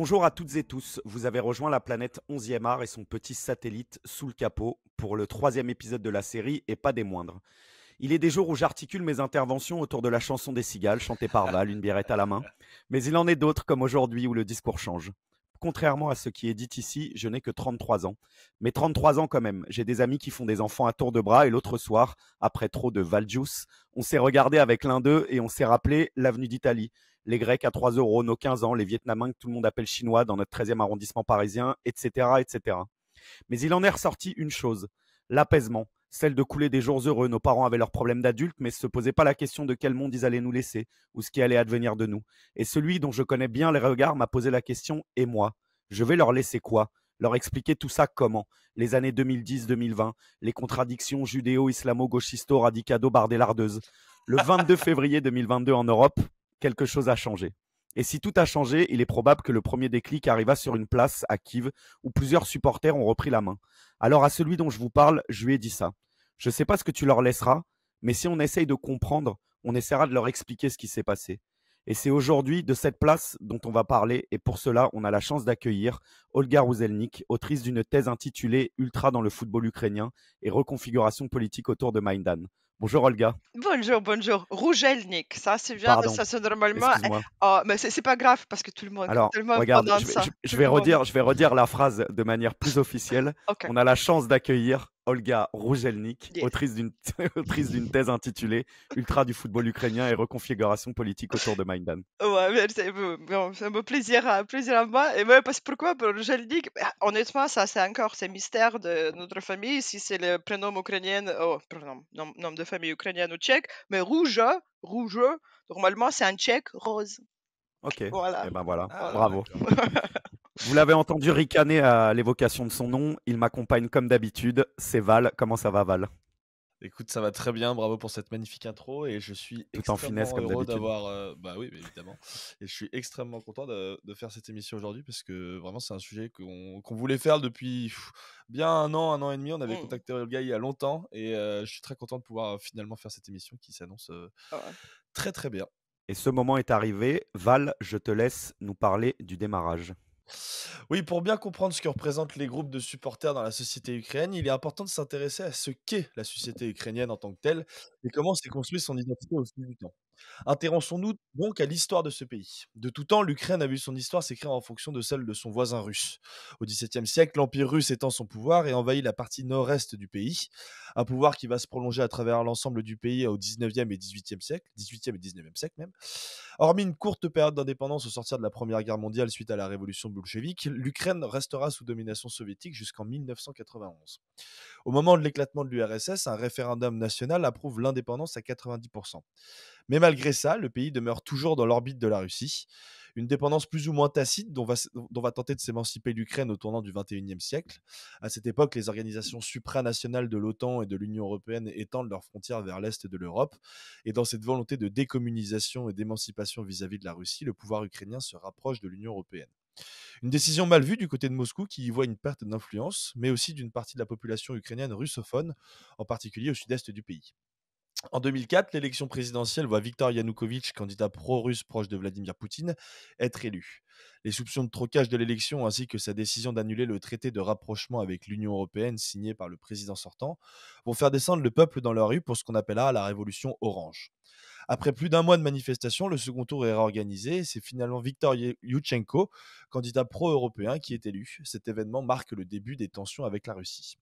Bonjour à toutes et tous, vous avez rejoint la planète 11e art et son petit satellite sous le capot pour le troisième épisode de la série et pas des moindres. Il est des jours où j'articule mes interventions autour de la chanson des cigales chantée par Val, une birette à la main, mais il en est d'autres comme aujourd'hui où le discours change. Contrairement à ce qui est dit ici, je n'ai que 33 ans. Mais 33 ans quand même, j'ai des amis qui font des enfants à tour de bras et l'autre soir, après trop de Valjuice, on s'est regardé avec l'un d'eux et on s'est rappelé l'avenue d'Italie, les Grecs à 3 euros, nos 15 ans, les Vietnamiens que tout le monde appelle chinois dans notre 13e arrondissement parisien, etc., etc. Mais il en est ressorti une chose, l'apaisement, celle de couler des jours heureux. Nos parents avaient leurs problèmes d'adultes, mais ne se posaient pas la question de quel monde ils allaient nous laisser, ou ce qui allait advenir de nous. Et celui dont je connais bien les regards m'a posé la question, et moi, je vais leur laisser quoi? Leur expliquer tout ça comment? Les années 2010-2020, les contradictions judéo-islamo-gauchisto-radicado-bardélardeuses. Le 22 février 2022 en Europe, quelque chose a changé. Et si tout a changé, il est probable que le premier déclic arriva sur une place à Kiev où plusieurs supporters ont repris la main. Alors à celui dont je vous parle, je lui ai dit ça. Je ne sais pas ce que tu leur laisseras, mais si on essaye de comprendre, on essaiera de leur expliquer ce qui s'est passé. Et c'est aujourd'hui de cette place dont on va parler, et pour cela, on a la chance d'accueillir Olga Ruzelnik, autrice d'une thèse intitulée Ultra dans le football ukrainien et reconfiguration politique autour de Maïdan. Bonjour Olga. Bonjour, bonjour. Rougelnik, ça c'est bien, Pardon, ça c'est normalement. excuse-moi. Mais c'est pas grave parce que Alors, tout le monde regarde, prononce ça. je Tout vais le monde. redire, je vais redire la phrase de manière plus officielle. Ok. On a la chance d'accueillir Olga Ruzelnik, Yes. autrice d'une autrice d'une thèse intitulée Ultra du football ukrainien et reconfiguration politique autour de Maïdan. Ouais, merci. Bon, c'est un beau plaisir, plaisir à moi. Et ouais, parce pourquoi? Pour Rougelnik, honnêtement, ça c'est encore c'est mystère de notre famille. Si c'est le prénom ukrainien, nom de famille ukrainien ou tchèque, mais rouge, normalement c'est un tchèque rose. Ok, Voilà, et ben voilà, voilà. Ah, bravo. d'accord. Vous l'avez entendu ricaner à l'évocation de son nom. Il m'accompagne comme d'habitude. C'est Val. Comment ça va, Val? Écoute, ça va très bien, bravo pour cette magnifique intro et je suis Tout en finesse extrêmement comme heureux d'habitude. d'avoir, bah oui, évidemment, et je suis extrêmement content de faire cette émission aujourd'hui parce que vraiment c'est un sujet qu'on voulait faire depuis bien un an et demi. On avait Mm. contacté Olga il y a longtemps et je suis très content de pouvoir finalement faire cette émission qui s'annonce Ouais. très très bien. Et ce moment est arrivé. Val, je te laisse nous parler du démarrage. Oui, pour bien comprendre ce que représentent les groupes de supporters dans la société ukrainienne, il est important de s'intéresser à ce qu'est la société ukrainienne en tant que telle et comment s'est construite son identité au fil du temps. Intéressons-nous donc à l'histoire de ce pays. De tout temps, l'Ukraine a vu son histoire s'écrire en fonction de celle de son voisin russe. Au XVIIe siècle, l'Empire russe étend son pouvoir et envahit la partie nord-est du pays, un pouvoir qui va se prolonger à travers l'ensemble du pays au XIXe et XVIIIe siècle, XVIIIe et XIXe siècle même. Hormis une courte période d'indépendance au sortir de la Première Guerre mondiale suite à la révolution bolchevique, l'Ukraine restera sous domination soviétique jusqu'en 1991. Au moment de l'éclatement de l'URSS, un référendum national approuve l'indépendance à 90%. Mais malgré ça, le pays demeure toujours dans l'orbite de la Russie. Une dépendance plus ou moins tacite dont va tenter de s'émanciper l'Ukraine au tournant du XXIe siècle. À cette époque, les organisations supranationales de l'OTAN et de l'Union européenne étendent leurs frontières vers l'est de l'Europe. Et dans cette volonté de décommunisation et d'émancipation vis-à-vis de la Russie, le pouvoir ukrainien se rapproche de l'Union européenne. Une décision mal vue du côté de Moscou qui y voit une perte d'influence, mais aussi d'une partie de la population ukrainienne russophone, en particulier au sud-est du pays. En 2004, l'élection présidentielle voit Viktor Yanukovych, candidat pro-russe proche de Vladimir Poutine, être élu. Les soupçons de trocage de l'élection ainsi que sa décision d'annuler le traité de rapprochement avec l'Union européenne signé par le président sortant vont faire descendre le peuple dans la rue pour ce qu'on appellera la révolution orange. Après plus d'un mois de manifestations, le second tour est réorganisé et c'est finalement Viktor Yushchenko, candidat pro-européen, qui est élu. Cet événement marque le début des tensions avec la Russie.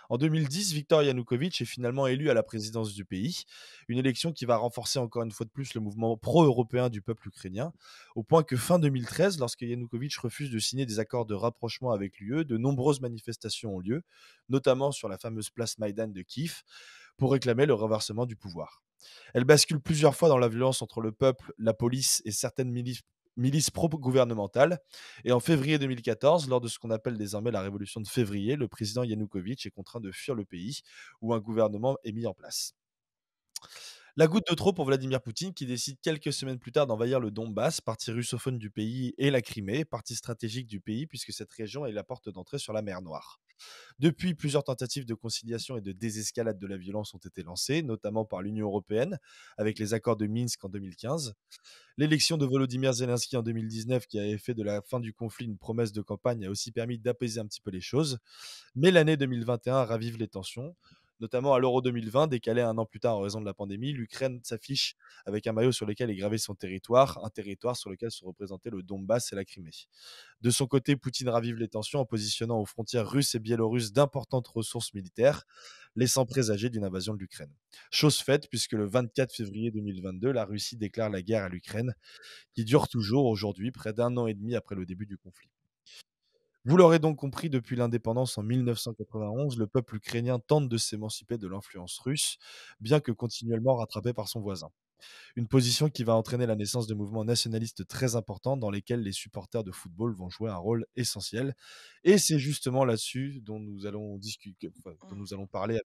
En 2010, Viktor Yanukovych est finalement élu à la présidence du pays, une élection qui va renforcer encore une fois de plus le mouvement pro-européen du peuple ukrainien, au point que fin 2013, lorsque Yanukovych refuse de signer des accords de rapprochement avec l'UE, de nombreuses manifestations ont lieu, notamment sur la fameuse place Maïdan de Kiev, pour réclamer le renversement du pouvoir. Elle bascule plusieurs fois dans la violence entre le peuple, la police et certaines milices pro-gouvernementales. Et en février 2014, lors de ce qu'on appelle désormais la révolution de février, le président Yanukovych est contraint de fuir le pays, où un gouvernement est mis en place. La goutte de trop pour Vladimir Poutine, qui décide quelques semaines plus tard d'envahir le Donbass, partie russophone du pays, et la Crimée, partie stratégique du pays, puisque cette région est la porte d'entrée sur la mer Noire. Depuis, plusieurs tentatives de conciliation et de désescalade de la violence ont été lancées, notamment par l'Union européenne, avec les accords de Minsk en 2015. L'élection de Volodymyr Zelensky en 2019, qui avait fait de la fin du conflit une promesse de campagne, a aussi permis d'apaiser un petit peu les choses. Mais l'année 2021 ravive les tensions. Notamment à l'Euro 2020, décalé un an plus tard en raison de la pandémie, l'Ukraine s'affiche avec un maillot sur lequel est gravé son territoire, un territoire sur lequel se représentaient le Donbass et la Crimée. De son côté, Poutine ravive les tensions en positionnant aux frontières russes et biélorusses d'importantes ressources militaires, laissant présager d'une invasion de l'Ukraine. Chose faite, puisque le 24 février 2022, la Russie déclare la guerre à l'Ukraine, qui dure toujours aujourd'hui, près d'un an et demi après le début du conflit. Vous l'aurez donc compris, depuis l'indépendance en 1991, le peuple ukrainien tente de s'émanciper de l'influence russe, bien que continuellement rattrapé par son voisin. Une position qui va entraîner la naissance de mouvements nationalistes très importants dans lesquels les supporters de football vont jouer un rôle essentiel. Et c'est justement là-dessus dont nous allons discuter, enfin, dont nous allons parler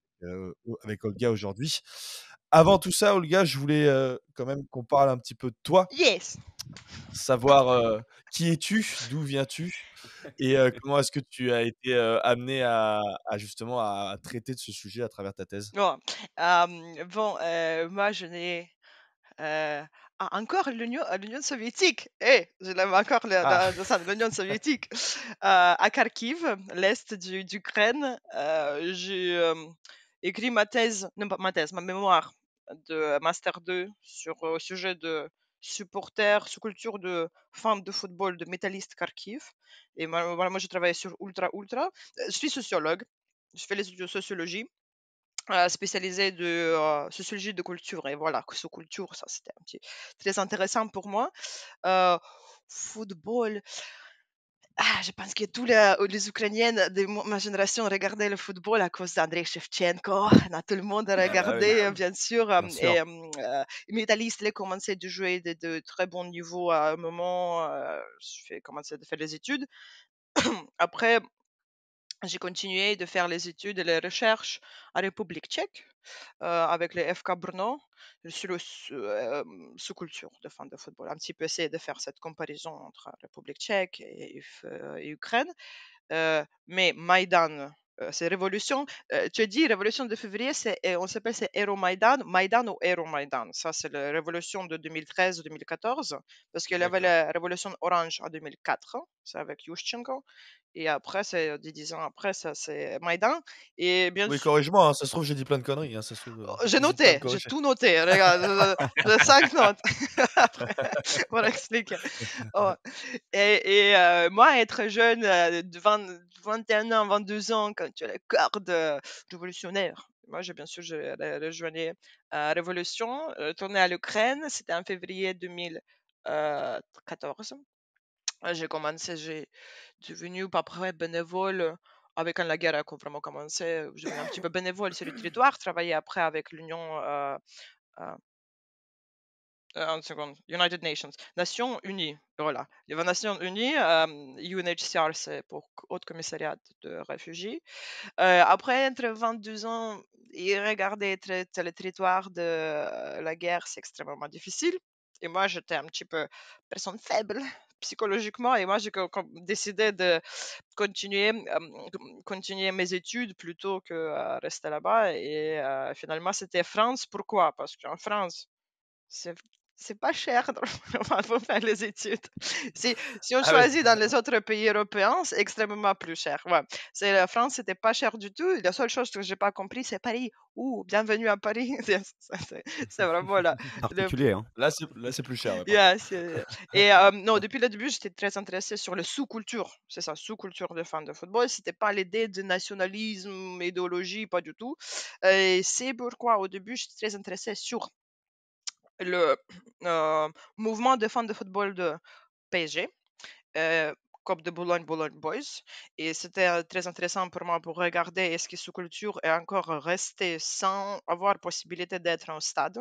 avec Olga aujourd'hui. Avant tout ça, Olga, je voulais quand même qu'on parle un petit peu de toi, Yes. savoir qui es-tu, d'où viens-tu, et comment est-ce que tu as été amené à justement à traiter de ce sujet à travers ta thèse. Bon, bon, moi, je n'ai encore l'Union soviétique. Je l'aime encore Ah, l'Union soviétique. À Kharkiv, l'est d'Ukraine, j'ai écrit ma thèse, non pas ma thèse, ma mémoire de Master 2 au sujet de supporters, sous-culture de fans de football de métallistes Kharkiv. Et moi, je travaille sur Ultra Ultra. Je suis sociologue. Je fais les études de sociologie spécialisée de sociologie de culture. Et voilà, sous-culture, ça c'était un petit très intéressant pour moi. Football, je pense que les Ukrainiennes de ma génération regardaient le football à cause d'Andrei Shevchenko. Tout le monde a ah bah oui, regardé, bien sûr. bien sûr. Metalist, il a commencé de jouer de très bon niveau à un moment. J'ai commencé à faire les études. Après, j'ai continué de faire les études et les recherches en République tchèque avec les FK Brno sur le sous-culture de fans de football. Un petit peu essayer de faire cette comparaison entre République tchèque et Ukraine. Mais Maïdan, c'est révolution. Tu as dit révolution de février, on s'appelle c'est Euromaïdan, Maïdan ou Euromaïdan. Ça, c'est la révolution de 2013-2014, parce qu'il y avait D'accord. la révolution orange en 2004, c'est avec Yushchenko. Et après, c'est 10 ans après, ça, c'est Maïdan. Et bien Oui, sûr, corrige-moi, hein, ça se trouve, j'ai dit plein de conneries, hein, ça se trouve, j'ai hésite pas à me noté, j'ai corriger. tout noté. Regarde, j'ai 5 notes. Après, pour expliquer. Oh. Moi, être jeune, de 21 ans, 22 ans, quand tu as le corps de révolutionnaire, moi, bien sûr, j'ai rejoigné Révolution, tourné à l'Ukraine, c'était en février 2014. J'ai devenu après bénévole avec quand la guerre a vraiment commencé, j'ai devenu un petit peu bénévole sur le territoire, travaillé après avec l'Union euh, une seconde. United Nations. Nations Unies. Voilà. Les Nations Unies, UNHCR, c'est pour Haut Commissariat de réfugiés. Après, entre 22 ans et regarder le territoire de la guerre, c'est extrêmement difficile. Et moi, j'étais un petit peu personne faible psychologiquement. Et moi, j'ai décidé de continuer mes études plutôt que rester là-bas. Et finalement, c'était France. Pourquoi? Parce qu'en France, c'est c'est pas cher pour faire les études. Si on Ah oui, choisit dans les autres pays européens, c'est extrêmement plus cher. Ouais. La France, c'était pas cher du tout. La seule chose que j'ai pas compris, c'est Paris. Ouh, bienvenue à Paris. C'est vraiment le Particulier, hein. là c'est plus cher, ouais, par contre. yeah, et non, depuis le début, j'étais très intéressée sur le sous-culture. C'est ça, sous-culture de fans de football. C'était pas l'idée de nationalisme, idéologie, pas du tout. Et c'est pourquoi au début, j'étais très intéressée sur le mouvement de fans de football de PSG, euh, comme de Boulogne, Boulogne Boys. Et c'était très intéressant pour moi pour regarder est-ce que cette culture est encore restée sans avoir possibilité d'être en stade.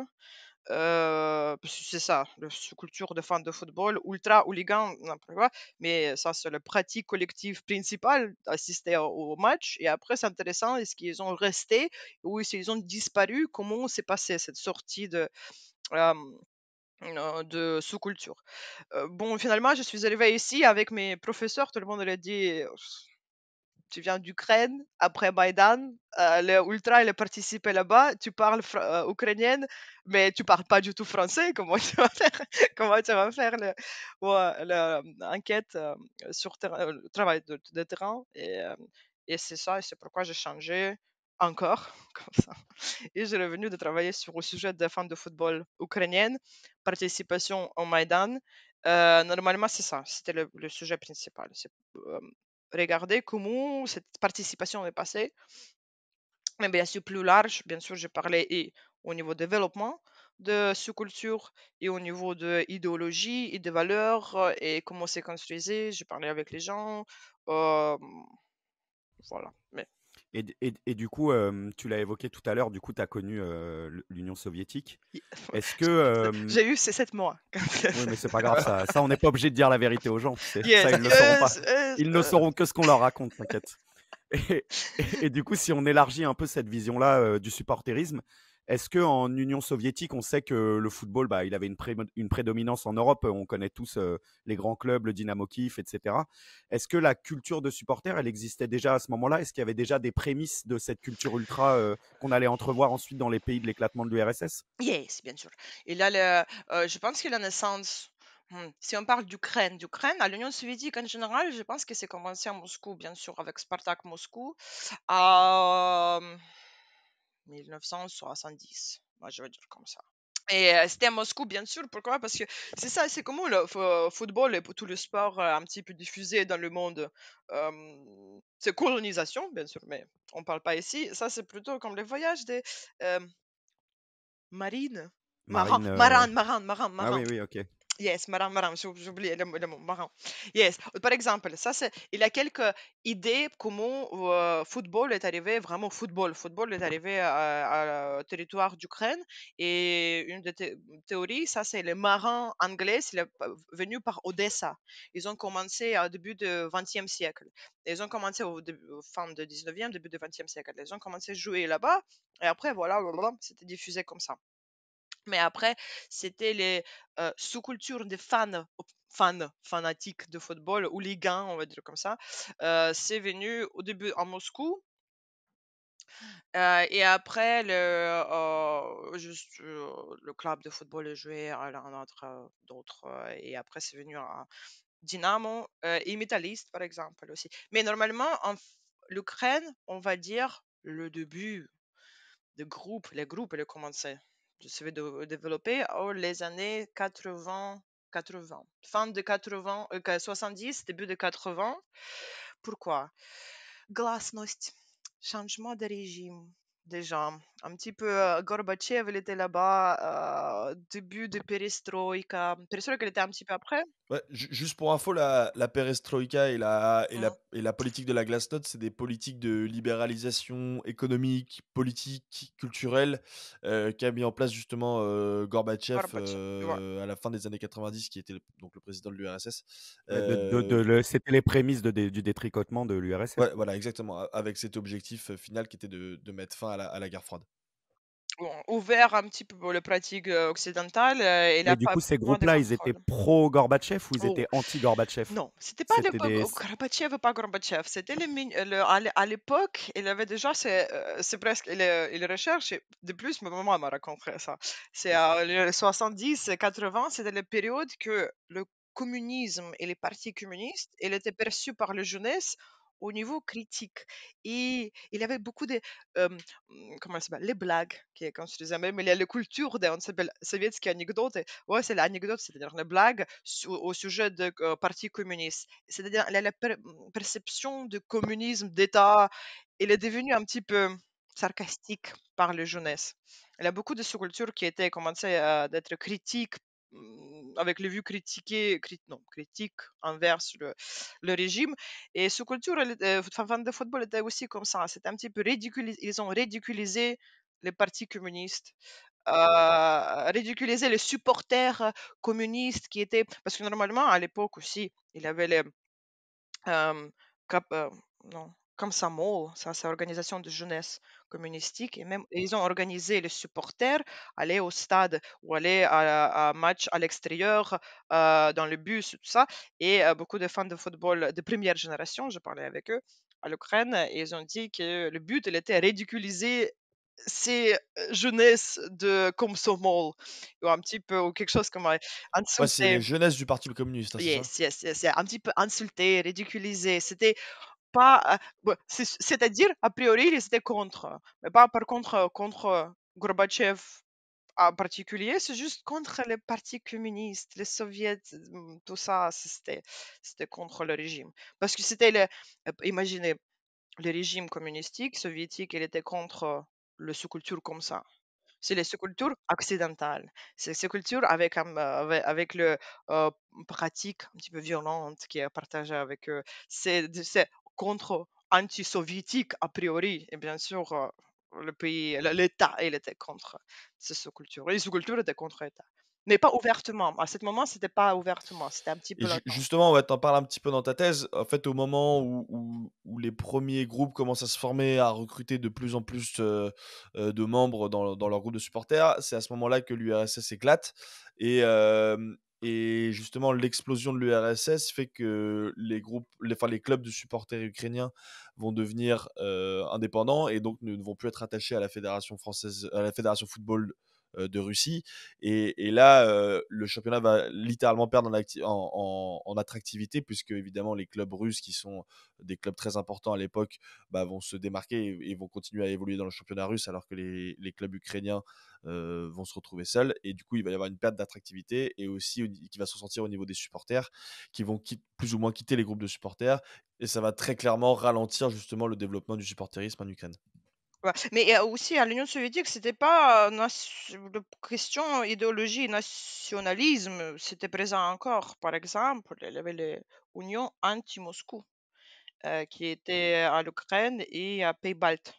Parce que c'est ça, la culture de fans de football, ultra hooligan, n'importe quoi, mais ça, c'est la pratique collective principale, assister au match. Et après, c'est intéressant, est-ce qu'ils ont resté ou est-ce qu'ils ont disparu, comment s'est passé cette sortie euh, de sous-culture. Bon, finalement, je suis arrivée ici avec mes professeurs, tout le monde l'a dit, tu viens d'Ukraine, après Maïdan, les ultras, ils ont participé là-bas, tu parles ukrainienne, mais tu parles pas du tout français, comment tu vas faire, comment tu vas faire l'enquête sur le travail de terrain, et c'est ça, et c'est pourquoi j'ai changé encore, comme ça. Et j'ai revenu de travailler sur le sujet des fans de football ukrainienne, participation au Maïdan. Normalement, c'est ça, c'était le sujet principal. C'est regarder comment cette participation est passée. Mais bien sûr, plus large, bien sûr, j'ai parlé et au niveau développement de sous-culture et au niveau de idéologie et de valeurs et comment c'est construisé. J'ai parlé avec les gens. euh, voilà. Mais Et du coup, tu l'as évoqué tout à l'heure, du coup, tu as connu l'Union soviétique. Est-ce que... j'ai eu ces 7 mois. Oui, mais c'est pas grave, ça on n'est pas obligé de dire la vérité aux gens, tu sais. Yes, Ça, ils le sauront pas. yes, yes. Ils ne sauront que ce qu'on leur raconte, t'inquiète. Et, et du coup, si on élargit un peu cette vision-là du supporterisme, est-ce que en Union soviétique, on sait que le football, bah, il avait une prédominance en Europe. On connaît tous les grands clubs, le Dynamo Kiev, etc. Est-ce que la culture de supporter, elle existait déjà à ce moment-là? Est-ce qu'il y avait déjà des prémices de cette culture ultra qu'on allait entrevoir ensuite dans les pays de l'éclatement de l'URSS? Yes, bien sûr. Et là, je pense que la naissance, si on parle d'Ukraine, à l'Union soviétique en général, je pense que c'est commencé à Moscou, bien sûr, avec Spartak Moscou, à 1970. Moi, je veux dire comme ça. Et c'était à Moscou, bien sûr. Pourquoi? Parce que c'est ça, c'est comment le football et tout le sport un petit peu diffusé dans le monde. C'est colonisation, bien sûr, mais on parle pas ici. Ça, c'est plutôt comme les voyages des euh, marines. Marine. Ah Marin. oui, oui, ok. Yes, marin, j'ai oublié le mot, marin. Yes, par exemple, ça c'est, il y a quelques idées comment football est arrivé, vraiment football. Football est arrivé au territoire d'Ukraine et une des théories, ça c'est les marins anglais, il est venu par Odessa. Ils ont commencé au début du XXe siècle. Ils ont commencé au fin du 19e, début du XXe siècle. Ils ont commencé à jouer là-bas et après, voilà, c'était diffusé comme ça. Mais après, c'était les sous-cultures des fanatiques de football, hooligans, on va dire comme ça. C'est venu au début en Moscou. Et après, le club de football est joué à l'un entre d'autres. Et après, c'est venu à Dynamo et Metalist, par exemple, aussi. Mais normalement, l'Ukraine, on va dire, le début les groupes, ils ont commencé de se développer les années 80, fin de 80, 70, début de 80. Pourquoi? Glasnost, changement de régime. Déjà, un petit peu Gorbatchev, il était là-bas, début de perestroïka. Perestroïka, il était un petit peu après. Ouais, juste pour info, la perestroïka et la, et, Mhm. la, et la politique de la glasnost, c'est des politiques de libéralisation économique, politique, culturelle qu'a mis en place justement Gorbatchev Gorbatchev, ouais. à la fin des années 90, qui était donc le président de l'URSS. Ouais, c'était les prémices du détricotement de l'URSS. Ouais, voilà, exactement, avec cet objectif final qui était de mettre fin à la guerre froide. Ouvert un petit peu pour les pratiques occidentales et il Mais a du pas coup, ces moins de groupes-là, ils étaient contrôle. pro-Gorbatchev ou ils Oh, étaient anti-Gorbatchev? non, c'était pas C'était l'époque des... Gorbatchev ou pas Gorbatchev. C'était à l'époque, il avait déjà, c'est presque, il recherche, de plus, ma maman m'a raconté ça. C'est les 70, 80, c'était la période que le communisme et les partis communistes, il était perçu par la jeunesse au niveau critique. Et il y avait beaucoup de, comment ça s'appelle, les blagues, qui est construisent même, il y a la culture, on s'appelle soviétique anecdote. Ouais, c'est l'anecdote, c'est-à-dire la blague au sujet de parti communiste. C'est-à-dire la perception du communisme d'État, il est devenu un petit peu sarcastique par la jeunesse. Il y a beaucoup de sous-cultures qui étaient commencées à d'être critiques avec les vues critiques envers le régime. Et sous-culture, fan de football était aussi comme ça. C'était un petit peu ridiculisé. Ils ont ridiculisé les partis communistes, ridiculiser les supporters communistes qui étaient... Parce que normalement, à l'époque aussi, il y avait les... non, comme Samol, ça c'est organisation de jeunesse communistique, et même ils ont organisé les supporters aller au stade ou aller à un match à l'extérieur, dans le bus, tout ça, et beaucoup de fans de football de première génération, je parlais avec eux, à l'Ukraine et ils ont dit que le but, il était ridiculiser ces jeunesses de Komsomol ou un petit peu ou quelque chose comme Ouais, c'est insulter. les jeunesses du parti communiste, hein, c'est ça? Yes, yes, yes, un petit peu insulter, ridiculiser. C'était pas, bon, c'est-à-dire, a priori, ils étaient contre, mais pas par contre contre Gorbatchev en particulier, c'est juste contre les partis communistes, les soviets, tout ça, c'était contre le régime. Parce que c'était imaginez, le régime communistique, soviétique, il était contre le sous-culture comme ça. C'est les sous-cultures occidentales. C'est les sous-cultures avec le pratique un petit peu violente qui est partagée avec eux. C'est contre anti-soviétique a priori. Et bien sûr, le pays, l'État, il était contre ces sous-cultures. Les sous-cultures étaient contre l'État. Mais pas ouvertement. À ce moment, c'était pas ouvertement. C'était un petit Et peu latent. justement, ouais, tu en parles un petit peu dans ta thèse. En fait, au moment où les premiers groupes commencent à se former, à recruter de plus en plus de membres dans leur groupe de supporters, c'est à ce moment-là que l'URSS éclate. Et justement, l'explosion de l'URSS fait que les clubs de supporters ukrainiens vont devenir indépendants et donc ne vont plus être attachés à la fédération française, à la fédération football de Russie. Et là, le championnat va littéralement perdre en attractivité, puisque évidemment les clubs russes, qui sont des clubs très importants à l'époque, vont se démarquer et vont continuer à évoluer dans le championnat russe, alors que les clubs ukrainiens vont se retrouver seuls. Et du coup, il va y avoir une perte d'attractivité et aussi qui va se ressentir au niveau des supporters, qui vont plus ou moins quitter les groupes de supporters. Et ça va très clairement ralentir justement le développement du supporterisme en Ukraine. Ouais. Mais aussi à l'Union soviétique, c'était pas la question idéologie nationalisme, c'était présent encore. Par exemple, il y avait l'Union anti-Moscou qui était à l'Ukraine et à Pays-Baltes.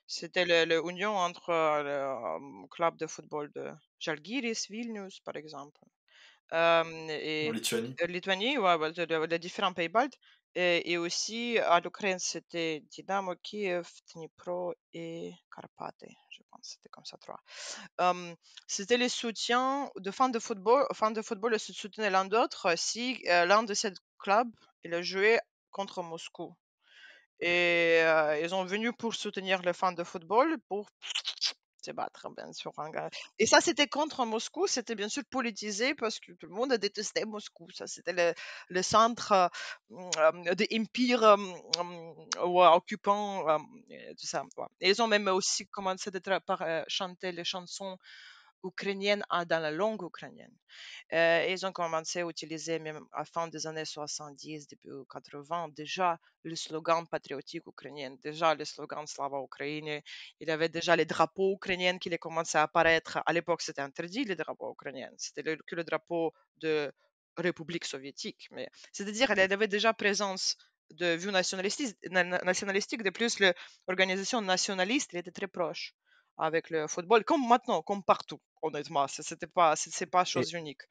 C'était l'union entre le club de football de Žalgiris, Vilnius, par exemple. En Et Lituanie. Lituanie, ouais, ouais, les différents pays baltes. Et aussi à l'Ukraine, c'était Dynamo Kiev, Dnipro et Karpaty, je pense. C'était comme ça, trois. C'était les soutiens de fans de football. Fans de football se soutenaient l'un d'autre si l'un de ces clubs il a joué contre Moscou. Et ils sont venus pour soutenir les fans de football, pour se battre, bien sûr. Et ça, c'était contre Moscou. C'était bien sûr politisé parce que tout le monde détestait Moscou. Ça, c'était le centre de l'empire ouais, occupant, et tout ça. Ouais. Et ils ont même aussi commencé à chanter les chansons ukrainiennes dans la langue ukrainienne. Ils ont commencé à utiliser, même à la fin des années 70, début 80, déjà le slogan patriotique ukrainien, déjà le slogan Slava Ukraine. Il y avait déjà les drapeaux ukrainiens qui commençaient à apparaître. À l'époque, c'était interdit, les drapeaux ukrainiens. C'était que le drapeau de République soviétique. Mais c'est-à-dire, elle avait déjà présence de vue nationalistique. De plus, l'organisation nationaliste elle était très proche avec le football, comme maintenant, comme partout, honnêtement. C'est pas chose unique.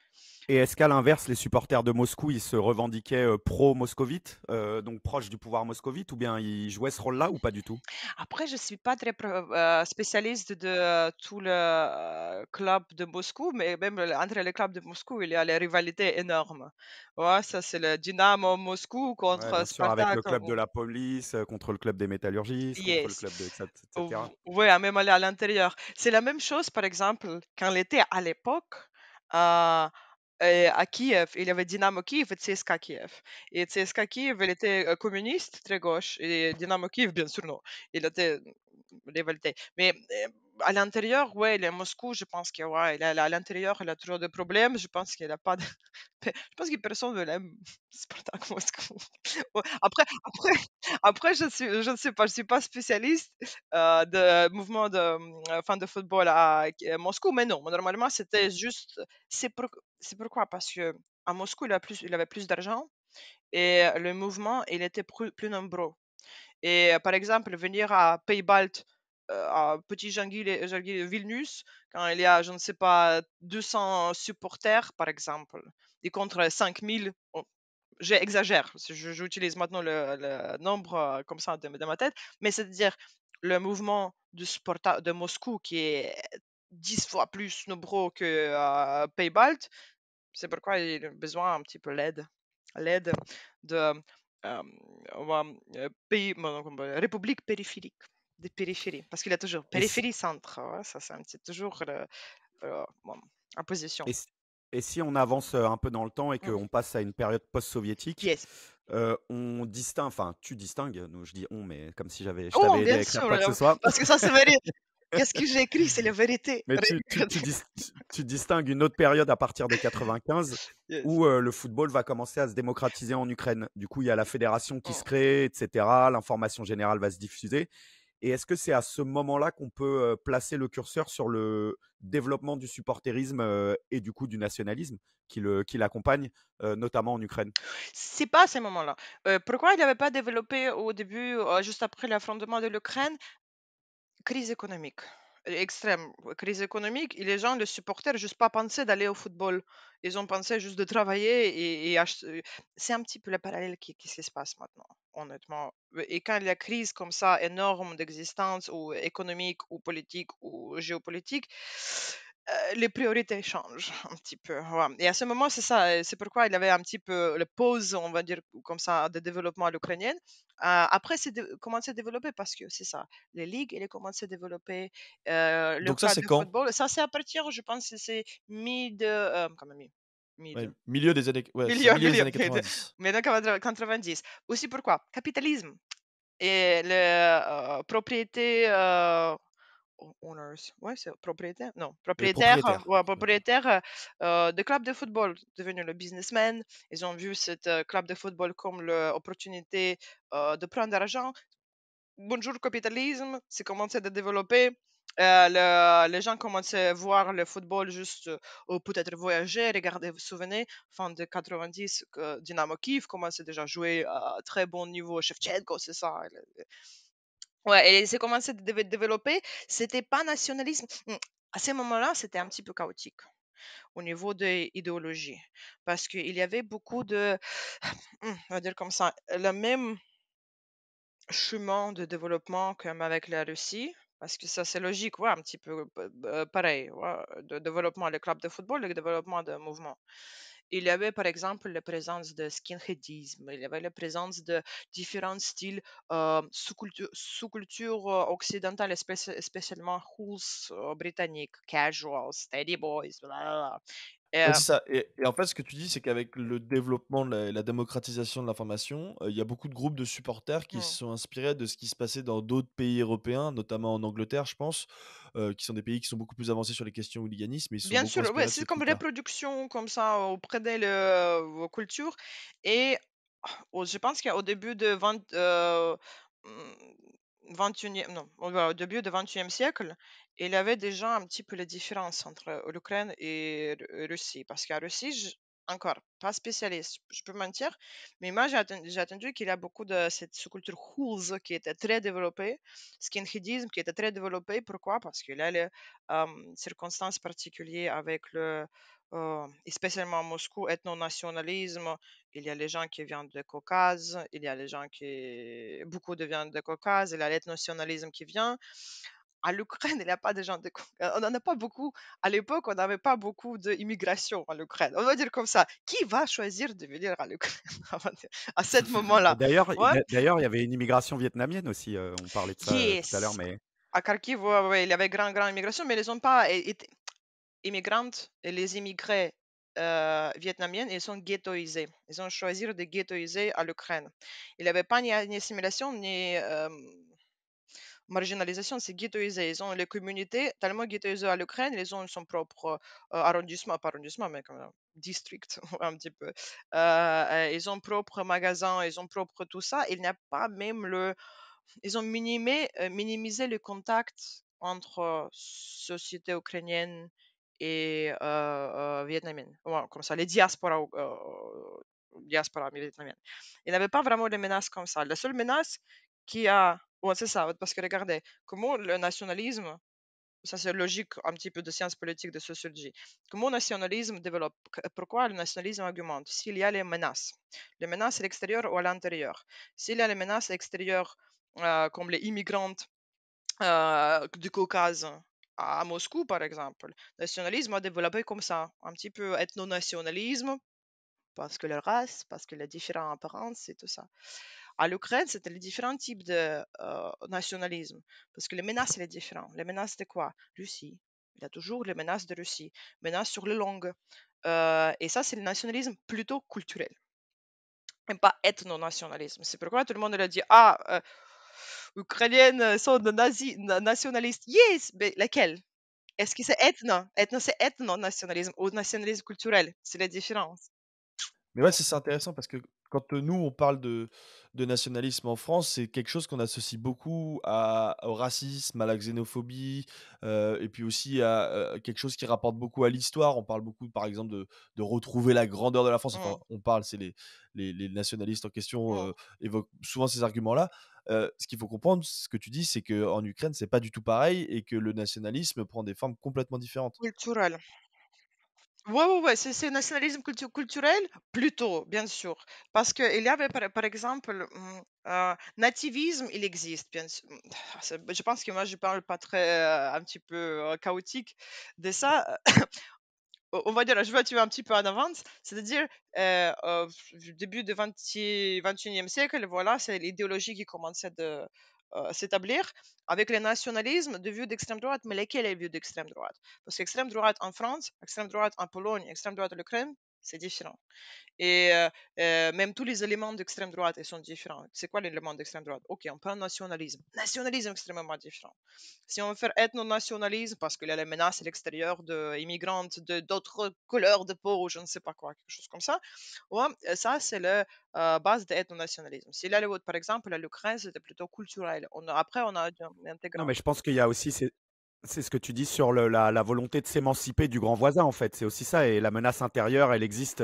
Et est-ce qu'à l'inverse, les supporters de Moscou, ils se revendiquaient pro-moscovite, donc proches du pouvoir moscovite, ou bien ils jouaient ce rôle-là ou pas du tout? Après, je suis pas très spécialiste de tout le club de Moscou, mais même entre les clubs de Moscou, il y a les rivalités énormes. Ouais, ça, c'est le Dynamo Moscou Ouais, contre bien sûr, avec Spartak. le club de la police, contre le club des métallurgistes, contre le Yes. club de etc. Ouais, même aller à l'intérieur. C'est la même chose, par exemple, quand il était à l'époque, euh, à Kiev, il y avait Dynamo Kiev et CSKA Kiev. Et CSKA Kiev, il était communiste, très gauche, et Dynamo Kiev, bien sûr, non. Il était rivalité. Mais à l'intérieur, ouais, il est à Moscou, je pense que ouais, à l'intérieur, il a toujours des problèmes. Je pense qu'il a pas de... Je pense que personne ne l'aime, Spartak Moscou. Ouais, après, je ne sais pas, je suis pas spécialiste de mouvement de fans de football à Moscou, mais non, normalement, c'était juste, c'est pourquoi, parce que à Moscou, il avait plus d'argent et le mouvement, il était plus nombreux. Et par exemple, venir à Pays-Baltes, à Petit Vilnius, quand il y a, je ne sais pas, 200 supporters, par exemple, et contre 5000, j'exagère, j'utilise maintenant le nombre comme ça de ma tête, mais c'est-à-dire le mouvement du sport de Moscou qui est 10 fois plus nombreux que Pays-Baltes, c'est pourquoi il a besoin un petit peu l'aide de euh, pays, république périphérique, de périphérie, parce qu'il y a toujours Et si, périphérie-centre, ouais, ça c'est toujours en position. et si- et si on avance un peu dans le temps et Mm. qu'on passe à une période post-soviétique, Yes. on distingue, enfin, tu distingues, nous, je dis on, mais comme si je Oh, t'avais aidé à bien écrire sûr, quoi que ce soit. parce que ça c'est vrai. Qu'est-ce que j'ai écrit? C'est la vérité. Mais tu distingues une autre période à partir de 95 Yes. où le football va commencer à se démocratiser en Ukraine. Du coup, il y a la fédération qui se Mm. crée, etc. L'information générale va se diffuser. Et est-ce que c'est à ce moment-là qu'on peut placer le curseur sur le développement du supporterisme et du coup du nationalisme qui l'accompagne, notamment en Ukraine? C'est pas à ce moment-là. Pourquoi il n'avait pas développé au début, juste après l'affrontement de l'Ukraine? Crise économique, extrême, crise économique et les gens, les supporters, juste pas pensé d'aller au football. Ils ont pensé juste de travailler et acheter. C'est un petit peu le parallèle qui se passe maintenant, honnêtement. Et quand il y a crise comme ça, énorme d'existence, ou économique, ou politique, ou géopolitique, les priorités changent un petit peu. Ouais. Et à ce moment, c'est ça. C'est pourquoi il y avait un petit peu la pause, on va dire, comme ça, de développement à l'ukrainienne. Après, c'est commencé à développer parce que c'est ça les ligues, elles ont commencé à développer le Donc ça, club c'est de quand? football. Ça, c'est à partir, je pense, que c'est comment Ouais, mid, milieu des années, ouais, c'est ça, milieu, milieu des milieu, années 90. mais 90. Aussi pourquoi? Capitalisme et le propriété owners, ouais, c'est propriétaire, non, Les propriétaire, propriétaires. ouais, Ok. propriétaire de club de football, devenu le businessman. Ils ont vu cette club de football comme l'opportunité de prendre de l'argent. Bonjour capitalisme, c'est commencé à développer. Les gens commençaient à voir le football juste, ou peut-être voyager, regarder, vous vous souvenez, fin de 90, que Dynamo Kiev commençait déjà à jouer à très bon niveau. Shevchenko, c'est ça. Ouais, et c'est commencé à développer. C'était pas nationalisme. À ce moment-là, c'était un petit peu chaotique au niveau de l'idéologie. Parce qu'il y avait beaucoup de, on va dire comme ça, le même chemin de développement comme avec la Russie, parce que ça c'est logique, ouais, un petit peu pareil, ouais, de développement des clubs de football, le développement de mouvements. Il y avait par exemple la présence de skinheadisme, il y avait la présence de différents styles sous-cultures occidentales, spécialement hools britanniques, casuals, steady boys, blablabla. Ouais, Euh, c'est ça. Et en fait, ce que tu dis, c'est qu'avec le développement de la démocratisation de l'information, il y a beaucoup de groupes de supporters qui se hmm. sont inspirés de ce qui se passait dans d'autres pays européens, notamment en Angleterre, je pense, qui sont des pays qui sont beaucoup plus avancés sur les questions hooliganisme, mais ils se sont Bien beaucoup sûr, ouais, inspirés de ce c'est comme truc-là. reproduction comme ça auprès de vos cultures. Et je pense qu'au début de 21e, non, au début du 21e siècle, il y avait déjà un petit peu les différences entre l'Ukraine et Russie. Parce qu'à Russie, encore, pas spécialiste, je peux mentir, mais moi j'ai entendu qu'il y a beaucoup de cette sous-culture Hools qui était très développée, skinheadisme qui était très développé. Pourquoi? Parce qu'il y a les circonstances particulières avec et spécialement à Moscou, ethno-nationalisme. Il y a les gens qui viennent de Caucase, il y a les gens qui, beaucoup de viennent de Caucase, il y a l'ethno-nationalisme qui vient. À l'Ukraine, il n'y a pas de gens de Caucase. On n'en a pas beaucoup. À l'époque, on n'avait pas beaucoup d'immigration en Ukraine. On va dire comme ça. Qui va choisir de venir à l'Ukraine à ce Et moment-là? Ouais. d'ailleurs, il y avait une immigration vietnamienne aussi. On parlait de ça tout à l'heure, Yes. mais À Kharkiv, ouais, ouais, il y avait grande immigration, mais ils n'ont pas été immigrantes et les immigrés vietnamiens, ils sont ghettoisés. Ils ont choisi de ghettoiser à l'Ukraine. Il n'y avait pas ni assimilation ni marginalisation, c'est ghettoisé. Ils ont les communautés tellement ghettoisées à l'Ukraine, ils ont son propre arrondissement, pas arrondissement, mais comme un district un petit peu. Ils ont propre magasin, ils ont propre tout ça. Il n'y a pas même ils ont minimisé le contact entre société ukrainienne et vietnamienne. Ouais, comme ça, les diasporas, diaspora vietnamienne. Il n'y avait pas vraiment de menaces comme ça. La seule menace qui a... Ouais, c'est ça, parce que regardez, comment le nationalisme, ça c'est logique un petit peu de sciences politiques, de sociologie, comment le nationalisme développe, pourquoi le nationalisme augmente, s'il y a les menaces à l'extérieur ou à l'intérieur. S'il y a les menaces extérieures comme les immigrants du Caucase à Moscou, par exemple. Le nationalisme a développé comme ça, un petit peu ethno-nationalisme, parce que leur race, parce que les différentes apparences et tout ça. À l'Ukraine, c'était les différents types de nationalisme, parce que les menaces, c'est différent. Les menaces de quoi? Russie. Il y a toujours les menaces de Russie, menaces sur les langues. Et ça, c'est le nationalisme plutôt culturel, et pas ethno-nationalisme. C'est pourquoi tout le monde a dit, Ukrainiennes sont nationalistes. Yes, mais lesquelles? Est-ce que c'est ethno? Ethno, c'est ethno-nationalisme ou nationalisme culturel. C'est la différence. Mais ouais, c'est intéressant parce que quand, nous, on parle de nationalisme en France, c'est quelque chose qu'on associe beaucoup au racisme, à la xénophobie, et puis aussi à, quelque chose qui rapporte beaucoup à l'histoire. On parle beaucoup, par exemple, de retrouver la grandeur de la France. Enfin, Mm, on parle, c'est les nationalistes en question, mm. évoquent souvent ces arguments-là. Ce qu'il faut comprendre, ce que tu dis, c'est qu'en Ukraine, c'est pas du tout pareil et que le nationalisme prend des formes complètement différentes. Culturel. Ouais, c'est un nationalisme culturel, plutôt, bien sûr. Parce qu'il y avait, par exemple, nativisme, il existe, bien sûr. Je pense que moi, je parle pas très, un petit peu chaotique de ça. On va dire, je vais tuer un petit peu en avance, c'est-à-dire, du début du 21e siècle, voilà, c'est l'idéologie qui commençait de s'établir avec le nationalisme de vue d'extrême droite, mais lesquels les vues d'extrême droite? Parce qu'extrême droite en France, extrême droite en Pologne, extrême droite en Ukraine, c'est différent. Et même tous les éléments d'extrême droite, ils sont différents. C'est quoi l'élément d'extrême droite? Ok, on prend nationalisme. Nationalisme extrêmement différent. Si on veut faire ethno-nationalisme, parce qu'il y a les menaces à l'extérieur d'immigrantes, d'autres couleurs de peau, ou je ne sais pas quoi, quelque chose comme ça, ouais, ça, c'est la base de l'ethno-nationalisme. Si là, par exemple, l'Ukraine, c'était plutôt culturel. Après, on a Non, intégrant. mais je pense qu'il y a aussi, c'est ce que tu dis sur la volonté de s'émanciper du grand voisin, en fait. C'est aussi ça. Et la menace intérieure, elle existe.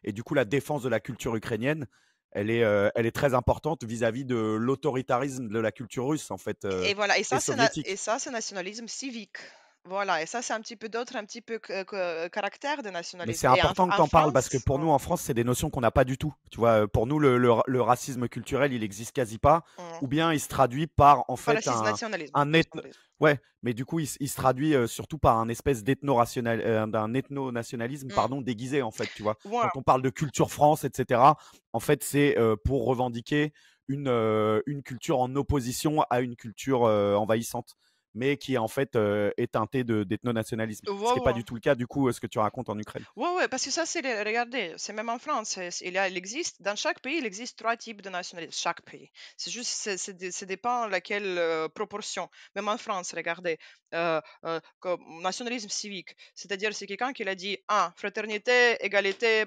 Et du coup, la défense de la culture ukrainienne, elle est très importante vis-à-vis de l'autoritarisme de la culture russe, en fait, Et voilà, et soviétique. ça, c'est nationalisme civique. Voilà, et ça, c'est un petit peu d'autres, un petit peu caractère de Mais nationalisme. c'est Et important que tu en en parles parce que France, pour nous, en France, c'est des notions qu'on n'a pas du tout. Tu vois, pour nous, le racisme culturel, il existe quasi pas. Ou bien il se traduit par, en pas fait, racisme, nationalisme. un ethno. Nationalisme. Ouais, mais du coup, il se traduit surtout par un espèce d'un ethno-nationalisme, Mm. pardon, déguisé, en fait, tu vois. Voilà. Quand on parle de culture France, etc., en fait, c'est pour revendiquer une culture en opposition à une culture envahissante, mais qui, en fait, est teintée d'ethno-nationalisme. Ce qui n'est pas Ouais, du tout le cas, du coup, ce que tu racontes en Ukraine. ouais, parce que ça, regardez, c'est même en France, il existe, dans chaque pays, il existe trois types de nationalisme, chaque pays. C'est juste, ça dépend laquelle proportion. Même en France, regardez, comme nationalisme civique, c'est-à-dire c'est quelqu'un qui a dit, fraternité, égalité,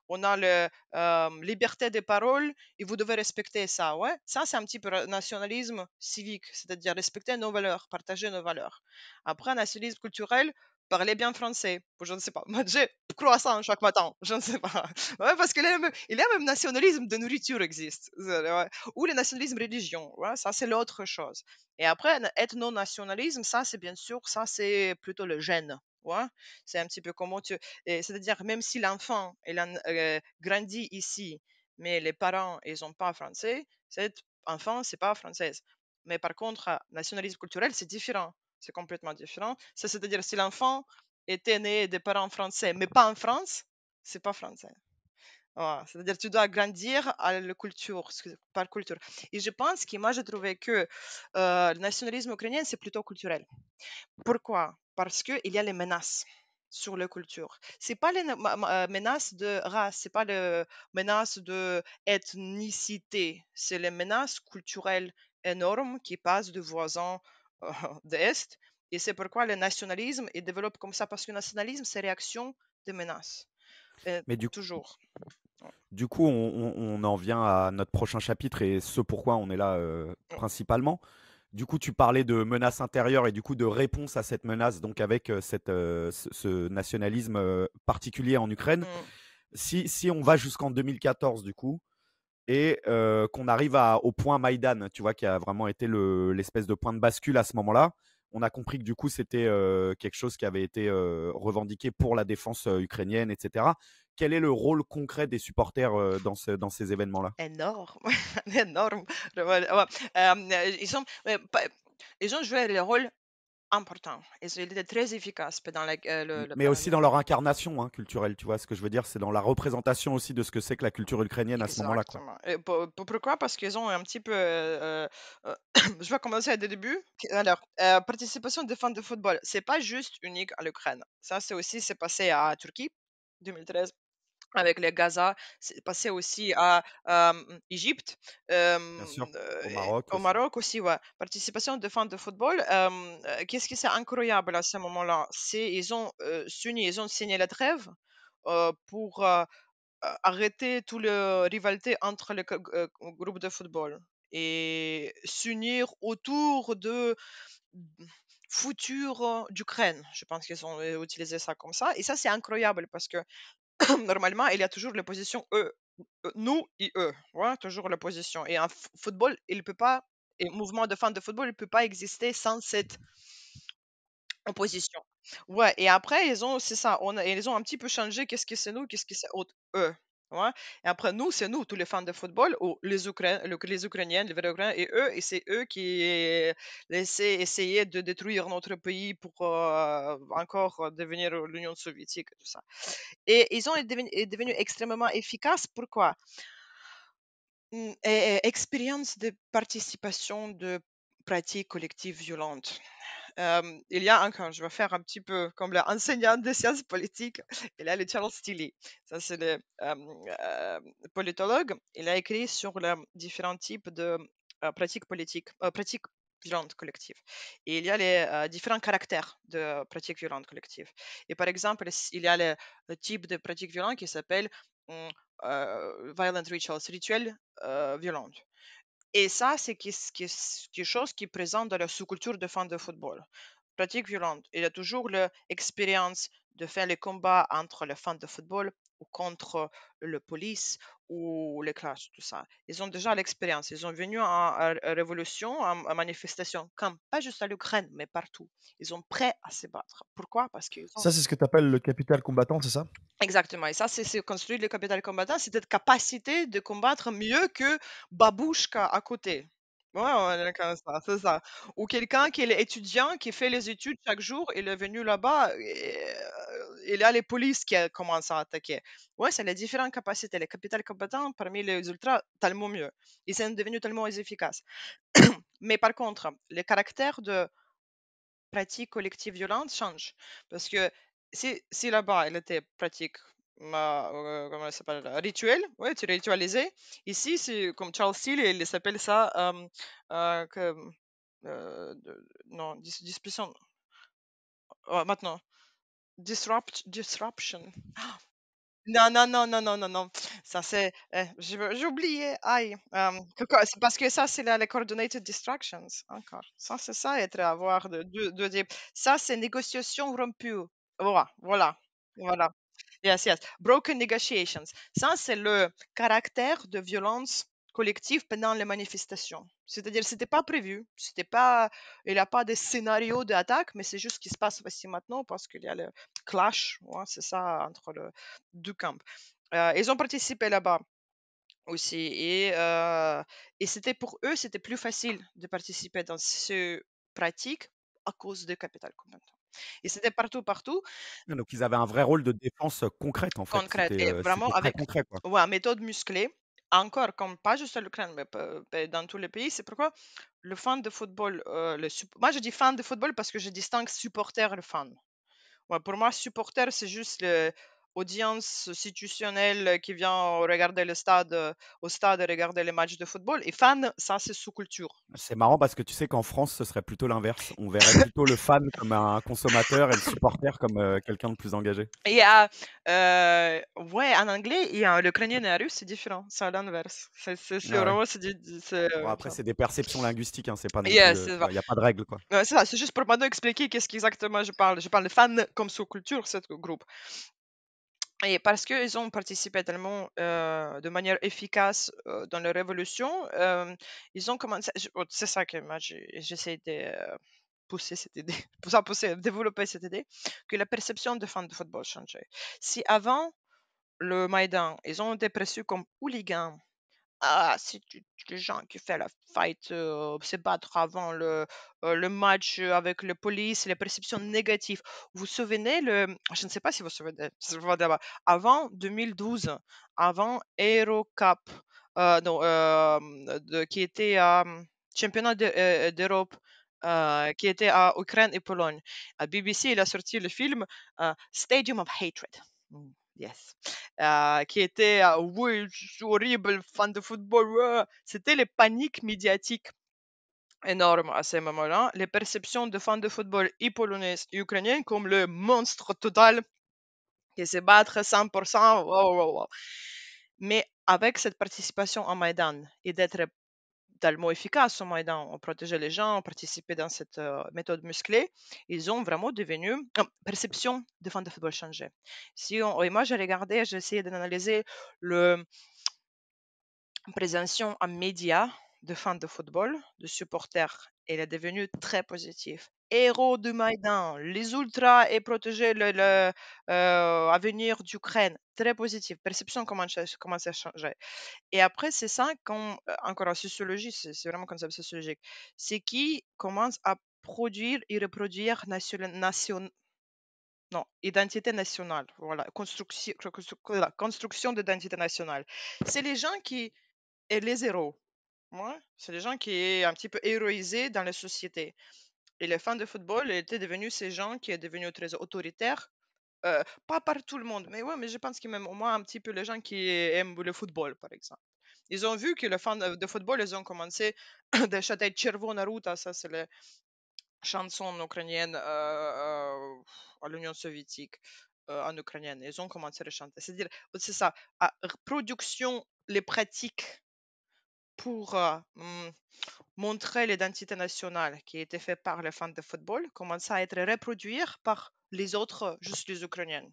on a la liberté de parole et vous devez respecter ça, ouais. Ça, c'est un petit peu nationalisme civique, c'est-à-dire respecter nos valeurs, partager nos valeurs. Après, nationalisme culturel, parler bien français, ou je ne sais pas, manger croissant chaque matin, je ne sais pas. Ouais, parce il y a même nationalisme de nourriture existe, ouais. Ou le nationalisme religion, ouais, ça c'est l'autre chose. Et après, ethno-nationalisme, ça c'est bien sûr, ça c'est plutôt le gène. Ouais. C'est un petit peu comment c'est-à-dire même si l'enfant il a grandi ici, mais les parents ils sont pas français, cet enfant c'est pas française. Mais par contre, nationalisme culturel c'est différent, c'est complètement différent. Ça, c'est-à-dire si l'enfant était né des parents français, mais pas en France, c'est pas français. Voilà. C'est-à-dire tu dois grandir à la culture, par culture. Et je pense que moi, j'ai trouvé que le nationalisme ukrainien, c'est plutôt culturel. Pourquoi? Parce qu'il y a les menaces sur la culture. C'est pas les menaces de race, c'est pas les menaces de ethnicité, c'est les menaces culturelles énormes qui passent du voisin euh, de l'Est. Et c'est pourquoi le nationalisme est développé comme ça, parce que le nationalisme, c'est réaction des menaces. Mais Toujours. du coup, on en vient à notre prochain chapitre et ce pourquoi on est là principalement. Du coup, tu parlais de menace intérieure et du coup de réponse à cette menace, donc avec ce nationalisme particulier en Ukraine. Mm. Si on va jusqu'en 2014, du coup, et qu'on arrive au point Maïdan, tu vois, qui a vraiment été l'espèce de point de bascule à ce moment-là, on a compris que du coup, c'était quelque chose qui avait été revendiqué pour la défense ukrainienne, etc. Quel est le rôle concret des supporters dans ces événements-là? Énorme, énorme. Ouais, ils ont joué le rôle important. Ils étaient très efficaces pendant Mais aussi dans leur incarnation culturelle, tu vois ce que je veux dire? C'est dans la représentation aussi de ce que c'est que la culture ukrainienne à ce moment-là, quoi. Exactement. Et pourquoi? Parce qu'ils ont un petit peu... je vais commencer dès le début. Alors, participation des fans de football, c'est pas juste unique à l'Ukraine. Ça, c'est passé à Turquie, 2013. Avec les Gaza, c'est passé aussi à Égypte, Bien sûr, au et Maroc au aussi. Maroc aussi, ouais. Participation de fans de football. Qu'est-ce qui c'est incroyable à ce moment-là? C'est ils ont ils ont signé la trêve pour arrêter toute la rivalité entre les groupes de football et s'unir autour de futur d'Ukraine. Je pense qu'ils ont utilisé ça comme ça. Et ça, c'est incroyable parce que normalement, il y a toujours l'opposition eux, nous et eux. Ouais, toujours l'opposition. Et un football, il peut pas, et mouvement de fans de football, il peut pas exister sans cette opposition. Ouais, et après, c'est ça, ils ont un petit peu changé qu'est-ce que c'est nous, qu'est-ce que c'est eux. Ouais. Et après, nous, c'est nous, tous les fans de football, ou les Ukrainiens, les vrais Ukrainiens, et c'est eux qui essayaient de détruire notre pays pour encore devenir l'Union soviétique et tout ça. Et ils ont devenu extrêmement efficaces. Pourquoi? Expérience de participation de pratiques collectives violentes. Il y a encore, je vais faire un petit peu comme l'enseignante de sciences politiques, il y a le Charles Tilly. Ça, c'est le politologue. Il a écrit sur les différents types de pratiques politiques, pratiques violentes collectives. Et il y a les différents caractères de pratiques violentes collectives. Et par exemple, il y a le type de pratique violente qui s'appelle hum, violent rituals, rituels violents. Et ça, c'est quelque chose qui est présent dans la sous-culture de fans de football. Pratique violente. Il y a toujours l'expérience de faire les combats entre les fans de football ou contre le police ou les classes, tout ça. Ils ont déjà l'expérience. Ils ont venu en révolution, en manifestation, comme pas juste à l'Ukraine, mais partout. Ils sont prêts à se battre. Pourquoi? Parce qu'ils ont Ça, c'est ce que tu appelles le capital combattant, c'est ça? exactement. Et ça, c'est construit le capital combattant, c'est cette capacité de combattre mieux que Babouchka à côté. Ouais, ouais, comme ça, c'est ça. Ou quelqu'un qui est étudiant, qui fait les études chaque jour, il est venu là-bas, et là, les polices qui commencent à attaquer. Ouais, c'est les différentes capacités. Les capital combattants, parmi les ultras, tellement mieux. Ils sont devenus tellement efficaces. Mais par contre, les caractères de pratique collective violente change. Parce que si là-bas, elle était pratique, comment ça s'appelle, rituel, ouais, tu ritualisais. Ici, c'est comme Charles Steele, il s'appelle ça, non, disruption, maintenant, disruption. Non, non, non, non, non, non, non. Ça, c'est. J'ai oublié. Aïe. C'est parce que ça, c'est les coordinated distractions. Encore. Ça, c'est ça, avoir de types. Ça, c'est négociation rompue. Voilà. Voilà. Voilà. Yes, yes. Broken negotiations. Ça, c'est le caractère de violence collective pendant les manifestations. C'est-à-dire, c'était pas prévu. Il n'y a pas de scénario d'attaque, mais c'est juste ce qui se passe aussi maintenant parce qu'il y a le clash. Ouais, c'est ça, entre le deux camps. Ils ont participé là-bas aussi. Et c'était pour eux, c'était plus facile de participer dans ce pratique à cause de capital combattant. Et c'était partout, partout. Donc ils avaient un vrai rôle de défense, concrète en fait. Concrète et vraiment C'était très avec concret, quoi. ouais, méthode musclée. Encore, comme pas juste à l'Ukraine, mais dans tous les pays. C'est pourquoi le fan de football, moi je dis fan de football parce que je distingue supporter et fan. Ouais, pour moi, supporter, c'est juste l'audience institutionnelle qui vient regarder au stade et regarder les matchs de football. Et fan, ça, c'est sous-culture. C'est marrant parce que tu sais qu'en France, ce serait plutôt l'inverse. On verrait plutôt le fan comme un consommateur et le supporter comme quelqu'un de plus engagé. Et ouais, en anglais, l'ukrainien et le russe, c'est différent. C'est à l'inverse. C'est Ah ouais. vraiment, Bon, après, c'est des perceptions linguistiques, c'est pas non plus, yes, tu vois, il y a pas de règle, quoi. ouais, c'est ça. C'est juste pour maintenant expliquer qu'est-ce qu'exactement je parle. Je parle de fans comme sous-culture, ce groupe. Et parce qu'ils ont participé tellement de manière efficace dans la révolution, ils ont commencé. C'est ça que moi j'essaie de pousser cette idée, développer cette idée, que la perception des fans de football changeait. Si avant le Maïdan, ils ont été perçus comme hooligans c'est les gens qui font la fight, se battre avant le match avec la police, les perceptions négatives. Vous vous souvenez, je ne sais pas si vous vous souvenez, avant 2012, avant Euro Cup, non, qui était championnat d'Europe, qui était à Ukraine et Pologne. À BBC, il a sorti le film Stadium of Hatred. Yes. Qui était oui, c'est horrible, fan de football. C'était les paniques médiatiques énormes à ce moment-là. Les perceptions de fans de football et polonais et ukrainiens comme le monstre total qui se battre 100%. Wow, wow, wow. Mais avec cette participation en Maïdan et d'être tellement efficace au Maïdan, on protégeait les gens, on participait dans cette méthode musclée, ils ont vraiment devenu, perception de fans de football changée. Et moi, j'ai regardé, j'ai essayé d'analyser le présentation en médias de fans de football, de supporters. Elle est devenue très positive. Héros du Maïdan, les ultras et protéger l'avenir d'Ukraine. Très positif. Perception commence à changer. Et après, c'est ça, encore en sociologie, c'est vraiment un concept sociologique, c'est qui commence à produire et reproduire non, identité nationale. Voilà, construction d'identité nationale. C'est les gens qui et les héros. Ouais, c'est les gens qui est un petit peu héroïsés dans la société. Et les fans de football étaient devenus ces gens qui sont devenus très autoritaires. Pas par tout le monde, mais ouais, mais je pense que même au moins un petit peu les gens qui aiment le football, par exemple. Ils ont vu que les fans de football, ils ont commencé de chanter Червона ruta, ça c'est la chanson ukrainienne à l'Union soviétique en ukrainienne. Ils ont commencé à le chanter. C'est-à-dire, c'est ça, à production, les pratiques pour montrer l'identité nationale qui a été faite par les fans de football commence à être reproduite par les autres, juste les Ukrainiennes.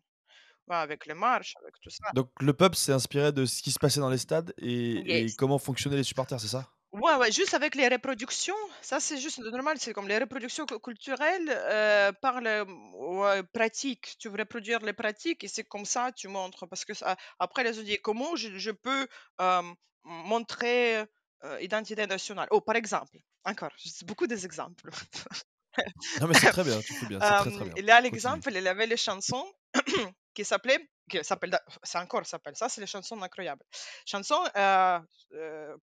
Ouais, avec les marches, avec tout ça. Donc le peuple s'est inspiré de ce qui se passait dans les stades et Yes. comment fonctionnaient les supporters, c'est ça? Ouais, ouais, juste avec les reproductions, ça c'est juste normal, c'est comme les reproductions culturelles par les ouais, pratiques. Tu veux reproduire les pratiques et c'est comme ça tu montres. Parce que après, les gens disent comment je peux montrer identité nationale. Oh, par exemple, encore, c'est beaucoup des exemples. Non mais c'est très bien, tu fais bien, c'est très, très bien. Il y a Continue. l'exemple, il avait les chansons c'est encore s'appelle, ça c'est les chansons incroyables. Chansons,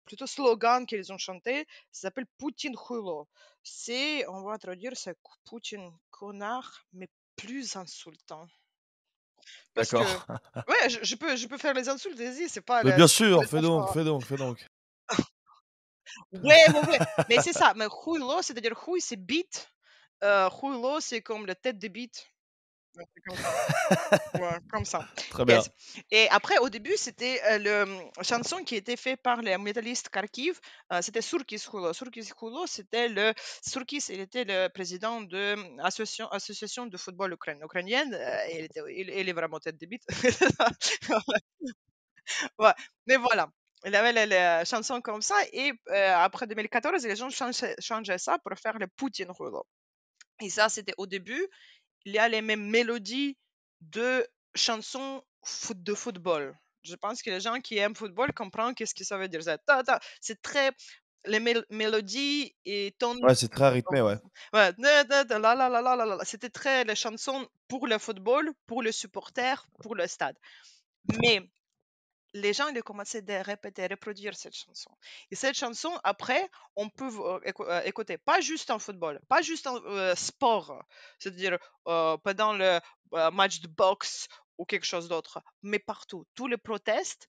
plutôt slogan qu'ils ont chanté, ça s'appelle Poutine Hulo. C'est, on va traduire, c'est Poutine connard, mais plus insultant. Parce que, D'accord. ouais, je peux faire les insultes, vas-y, c'est pas, Mais bien c'est sûr, fais complètement donc, fort. fais donc, fais donc. Ouais, ouais, ouais, mais c'est ça, mais Huilo, c'est-à-dire Hui, c'est beat, Huilo, c'est comme la tête de beat. Ouais, c'est comme ça. Ouais, comme ça. Très bien. Yes. Et après, au début, c'était chanson qui était faite par les métallistes Kharkiv. C'était Surkis Hulo. Surkis Hulo, c'était Surkis, il était le président de l'association de football ukrainienne. Il est vraiment tête de bite. Ouais. Mais voilà. Il avait les chansons comme ça. Et après 2014, les gens changeaient ça pour faire le Poutine Hulo. Et ça, c'était au début. Il y a les mêmes mélodies de chansons de football. Je pense que les gens qui aiment football comprennent qu'est-ce que ça veut dire. C'est très les mélodies et ton Ouais, c'est très rythmé, ouais. ouais, c'était très les chansons pour le football, pour le supporter, pour le stade. Mais les gens ils ont commencé à répéter, reproduire cette chanson. Et cette chanson, après, on peut écouter, pas juste en football, pas juste en sport, c'est-à-dire pendant le match de boxe ou quelque chose d'autre, mais partout. Tous les protestes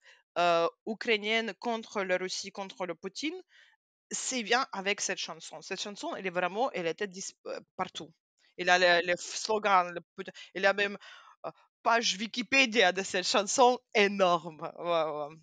ukrainiennes contre la Russie, contre le Poutine, c'est bien avec cette chanson. Cette chanson, elle est vraiment, elle était partout. Il a le slogan, il a même page Wikipédia de cette chanson énorme. Ouais, ouais.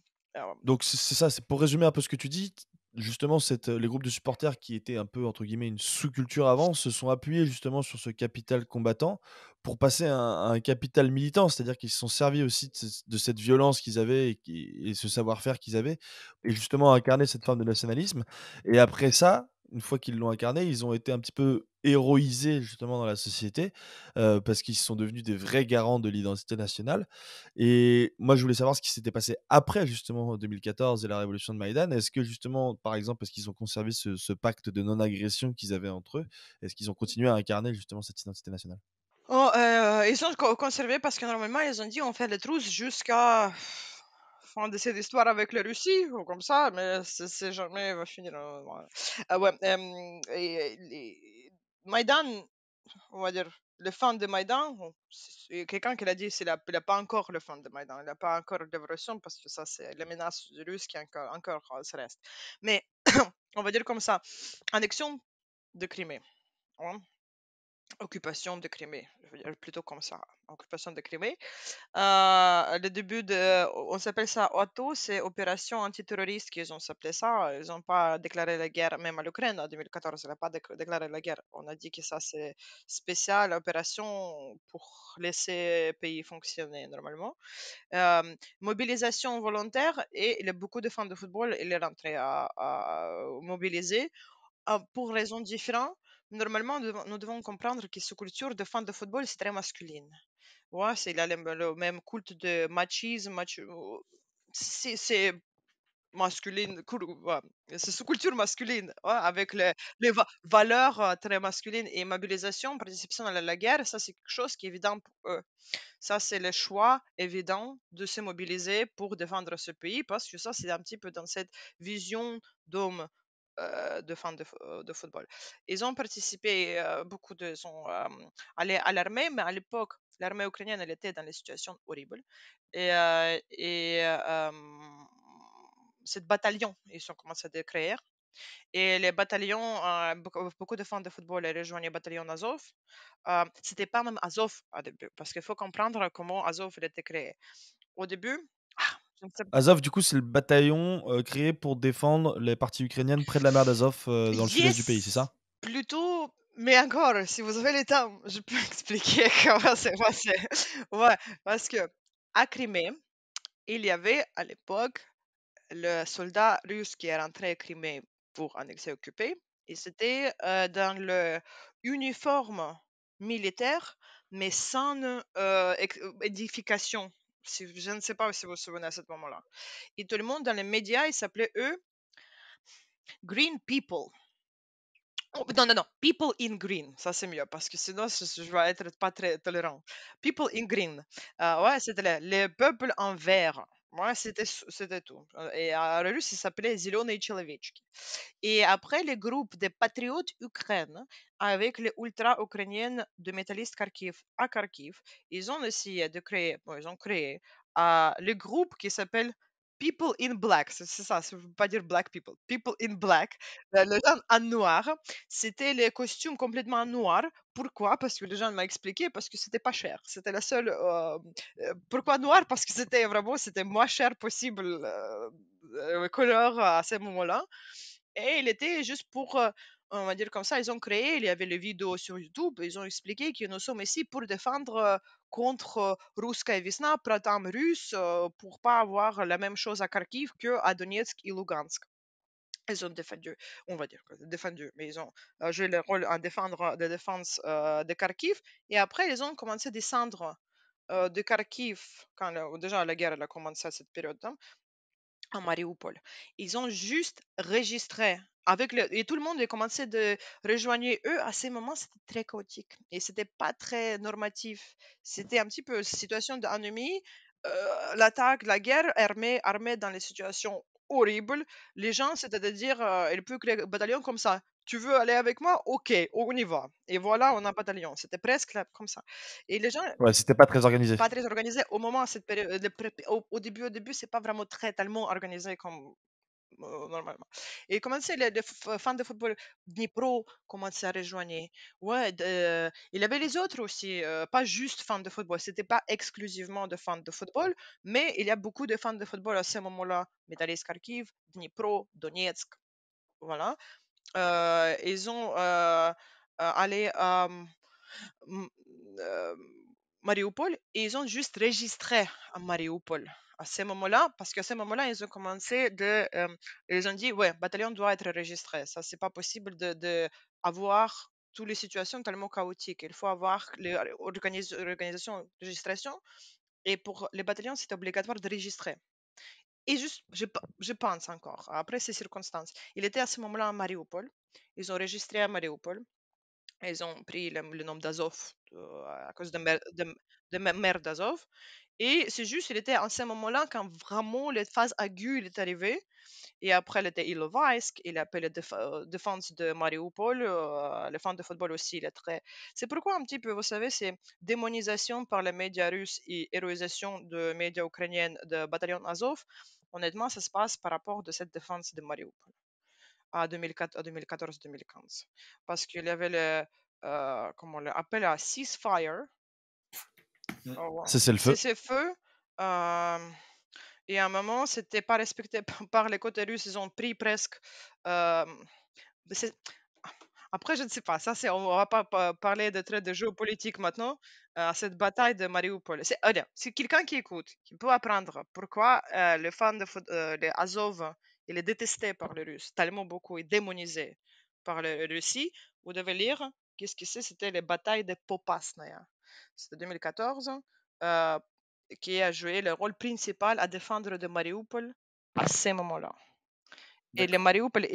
Donc c'est ça, c'est pour résumer un peu ce que tu dis, justement les groupes de supporters qui étaient un peu entre guillemets «une sous-culture» avant, se sont appuyés justement sur ce capital combattant pour passer à un capital militant. C'est-à-dire qu'ils se sont servis aussi de cette violence qu'ils avaient et ce savoir-faire qu'ils avaient et justement incarner cette forme de nationalisme et après ça, une fois qu'ils l'ont incarné, ils ont été un petit peu héroïsés justement dans la société, parce qu'ils sont devenus des vrais garants de l'identité nationale. Et moi, je voulais savoir ce qui s'était passé après justement 2014 et la révolution de Maïdan. Est-ce que justement, par exemple, parce qu'ils ont conservé ce pacte de non-agression qu'ils avaient entre eux, est-ce qu'ils ont continué à incarner justement cette identité nationale? Oh, ils ont conservé parce que normalement, ils ont dit on fait les trousses jusqu'à fin de cette histoire avec la Russie, ou comme ça, mais c'est jamais va finir. Voilà. Ouais, Maïdan, on va dire, le fan de Maïdan, c'est quelqu'un qui l'a dit, il n'a pas encore le fan de Maïdan, il n'a pas encore de version parce que ça, c'est la menace russe qui encore ça reste. Mais on va dire comme ça, annexion de Crimée. Hein. Occupation de Crimée, je veux dire plutôt comme ça, occupation de Crimée. Le début de, on s'appelle ça OATO, c'est opération antiterroriste qu'ils ont s'appelé ça. Ils n'ont pas déclaré la guerre, même à l'Ukraine en 2014, ils n'ont pas déclaré la guerre. On a dit que ça c'est spécial, opération pour laisser le pays fonctionner normalement. Mobilisation volontaire et il y a beaucoup de fans de football, il est rentré à mobiliser pour raisons différentes. Normalement, nous devons comprendre que cette culture de fan de football, c'est très masculine. Ouais, c'est le même culte de machisme. C'est masculine. Ouais, c'est sous culture masculine, ouais, avec les valeurs très masculines et mobilisation, participation à la guerre. Ça, c'est quelque chose qui est évident pour eux. Ça, c'est le choix évident de se mobiliser pour défendre ce pays parce que ça, c'est un petit peu dans cette vision d'homme de fans de football. Ils ont participé, beaucoup de sont allés à l'armée, mais à l'époque, l'armée ukrainienne, elle était dans des situations horribles. Et cette bataillon, ils ont commencé à créer. Et les bataillons, beaucoup de fans de football rejoignent le bataillon Azov. C'était pas même Azov au début, parce qu'il faut comprendre comment Azov il a été créé. Au début, je ne sais pas. Azov, du coup, c'est le bataillon créé pour défendre les parties ukrainiennes près de la mer d'Azov, dans le sud-est du pays, c'est Yes, ça? plutôt, mais encore, si vous avez le temps, je peux expliquer comment c'est passé. Ouais, parce que à Crimée, il y avait à l'époque le soldat russe qui est rentré à Crimée pour annexer occuper. Et c'était dans le uniforme militaire, mais sans édification. Je ne sais pas si vous vous souvenez à ce moment-là. Et tout le monde dans les médias, ils s'appelaient eux Green People. Oh, non, non, non, People in Green, ça c'est mieux parce que sinon je vais être pas très tolérant. People in Green, ouais, c'était le peuple en vert. Ouais, c'était tout. Et en russe, il s'appelait Zeleные Человечки. Et après, les groupes des patriotes ukrainiens avec les ultra-ukrainiennes de métallistes Kharkiv à Kharkiv, ils ont essayé de créer, bon, ils ont créé le groupe qui s'appelle People in Black. C'est ça, ça veut pas dire Black People. People in Black. Les gens en noir. C'était les costumes complètement noirs. Pourquoi? Parce que les gens m'ont expliqué, parce que c'était pas cher. C'était la seule. Pourquoi noir? Parce que c'était vraiment, c'était moins cher possible couleur à ce moment-là. Et il était juste pour, on va dire comme ça, ils ont créé, il y avait les vidéos sur YouTube, ils ont expliqué que nous sommes ici pour défendre contre Ruskaya Visna, printemps russe, pour pas avoir la même chose à Kharkiv qu'à Donetsk et Lugansk. Ils ont défendu, on va dire, défendu, mais ils ont joué le rôle en défendre, de défense de Kharkiv. Et après, ils ont commencé à descendre de Kharkiv, quand déjà la guerre elle a commencé à cette période-là, à Mariupol. Ils ont juste enregistré avec et tout le monde a commencé de rejoindre eux. À ces moments, c'était très chaotique et c'était pas très normatif. C'était un petit peu situation d'ennemi, l'attaque, la guerre armée dans les situations horribles. Les gens, c'est-à-dire, ils peuvent créer un bataillon comme ça. Tu veux aller avec moi? Ok, on y va. Et voilà, on a un bataillon. C'était presque comme ça. Et les gens, Ouais, c'était pas très organisé. pas très organisé au moment, cette période, au début, c'est pas vraiment très tellement organisé comme normalement. Et commencer les fans de football, Dnipro commençait à rejoindre. Ouais, il y avait les autres aussi, pas juste fans de football, c'était pas exclusivement de fans de football, mais il y a beaucoup de fans de football à ce moment-là. Metalist Kharkiv, Dnipro, Donetsk, voilà. Ils ont allé à Mariupol et ils ont juste registré à Mariupol à ce moment-là, parce qu'à ce moment-là, ils ont commencé ils ont dit, ouais, bataillon doit être enregistré. Ça, c'est pas possible de avoir toutes les situations tellement chaotiques. Il faut avoir l'organisation, registration. Et pour les bataillons, c'est obligatoire de registrer. Et juste, je pense encore, après ces circonstances, il était à ce moment-là à Mariupol. Ils ont enregistré à Mariupol. Ils ont pris le nom d'Azov à cause de mer d'Azov. Et c'est juste, il était à ce moment-là quand vraiment la phase aiguë est arrivée. Et après, il était Ilovaisk, il a appelé la défense de Mariupol, le fan de football aussi, il est très... C'est pourquoi un petit peu, vous savez, c'est démonisation par les médias russes et héroïsation de médias ukrainiens de bataillon Azov. Honnêtement, ça se passe par rapport de cette défense de Mariupol à 2014-2015. Parce qu'il y avait comment on l'appelle, un ceasefire, C'est le feu. cessez-feu. Et à un moment, c'était pas respecté par les côtés russes. Ils ont pris presque. euh, c'est- Après, je ne sais pas. Ça, on va pas parler de traits de géopolitique maintenant. Cette bataille de Mariupol. C'est quelqu'un qui écoute, qui peut apprendre pourquoi le fan de Azov, il est détesté par les Russes, tellement beaucoup, et démonisé par la Russie. Vous devez lire qu'est-ce que c'est. C'était les batailles de Popasnaya. C'était 2014. euh, qui a joué le rôle principal à défendre de Mariupol à ce moment-là. Et le D'accord. Mariupol,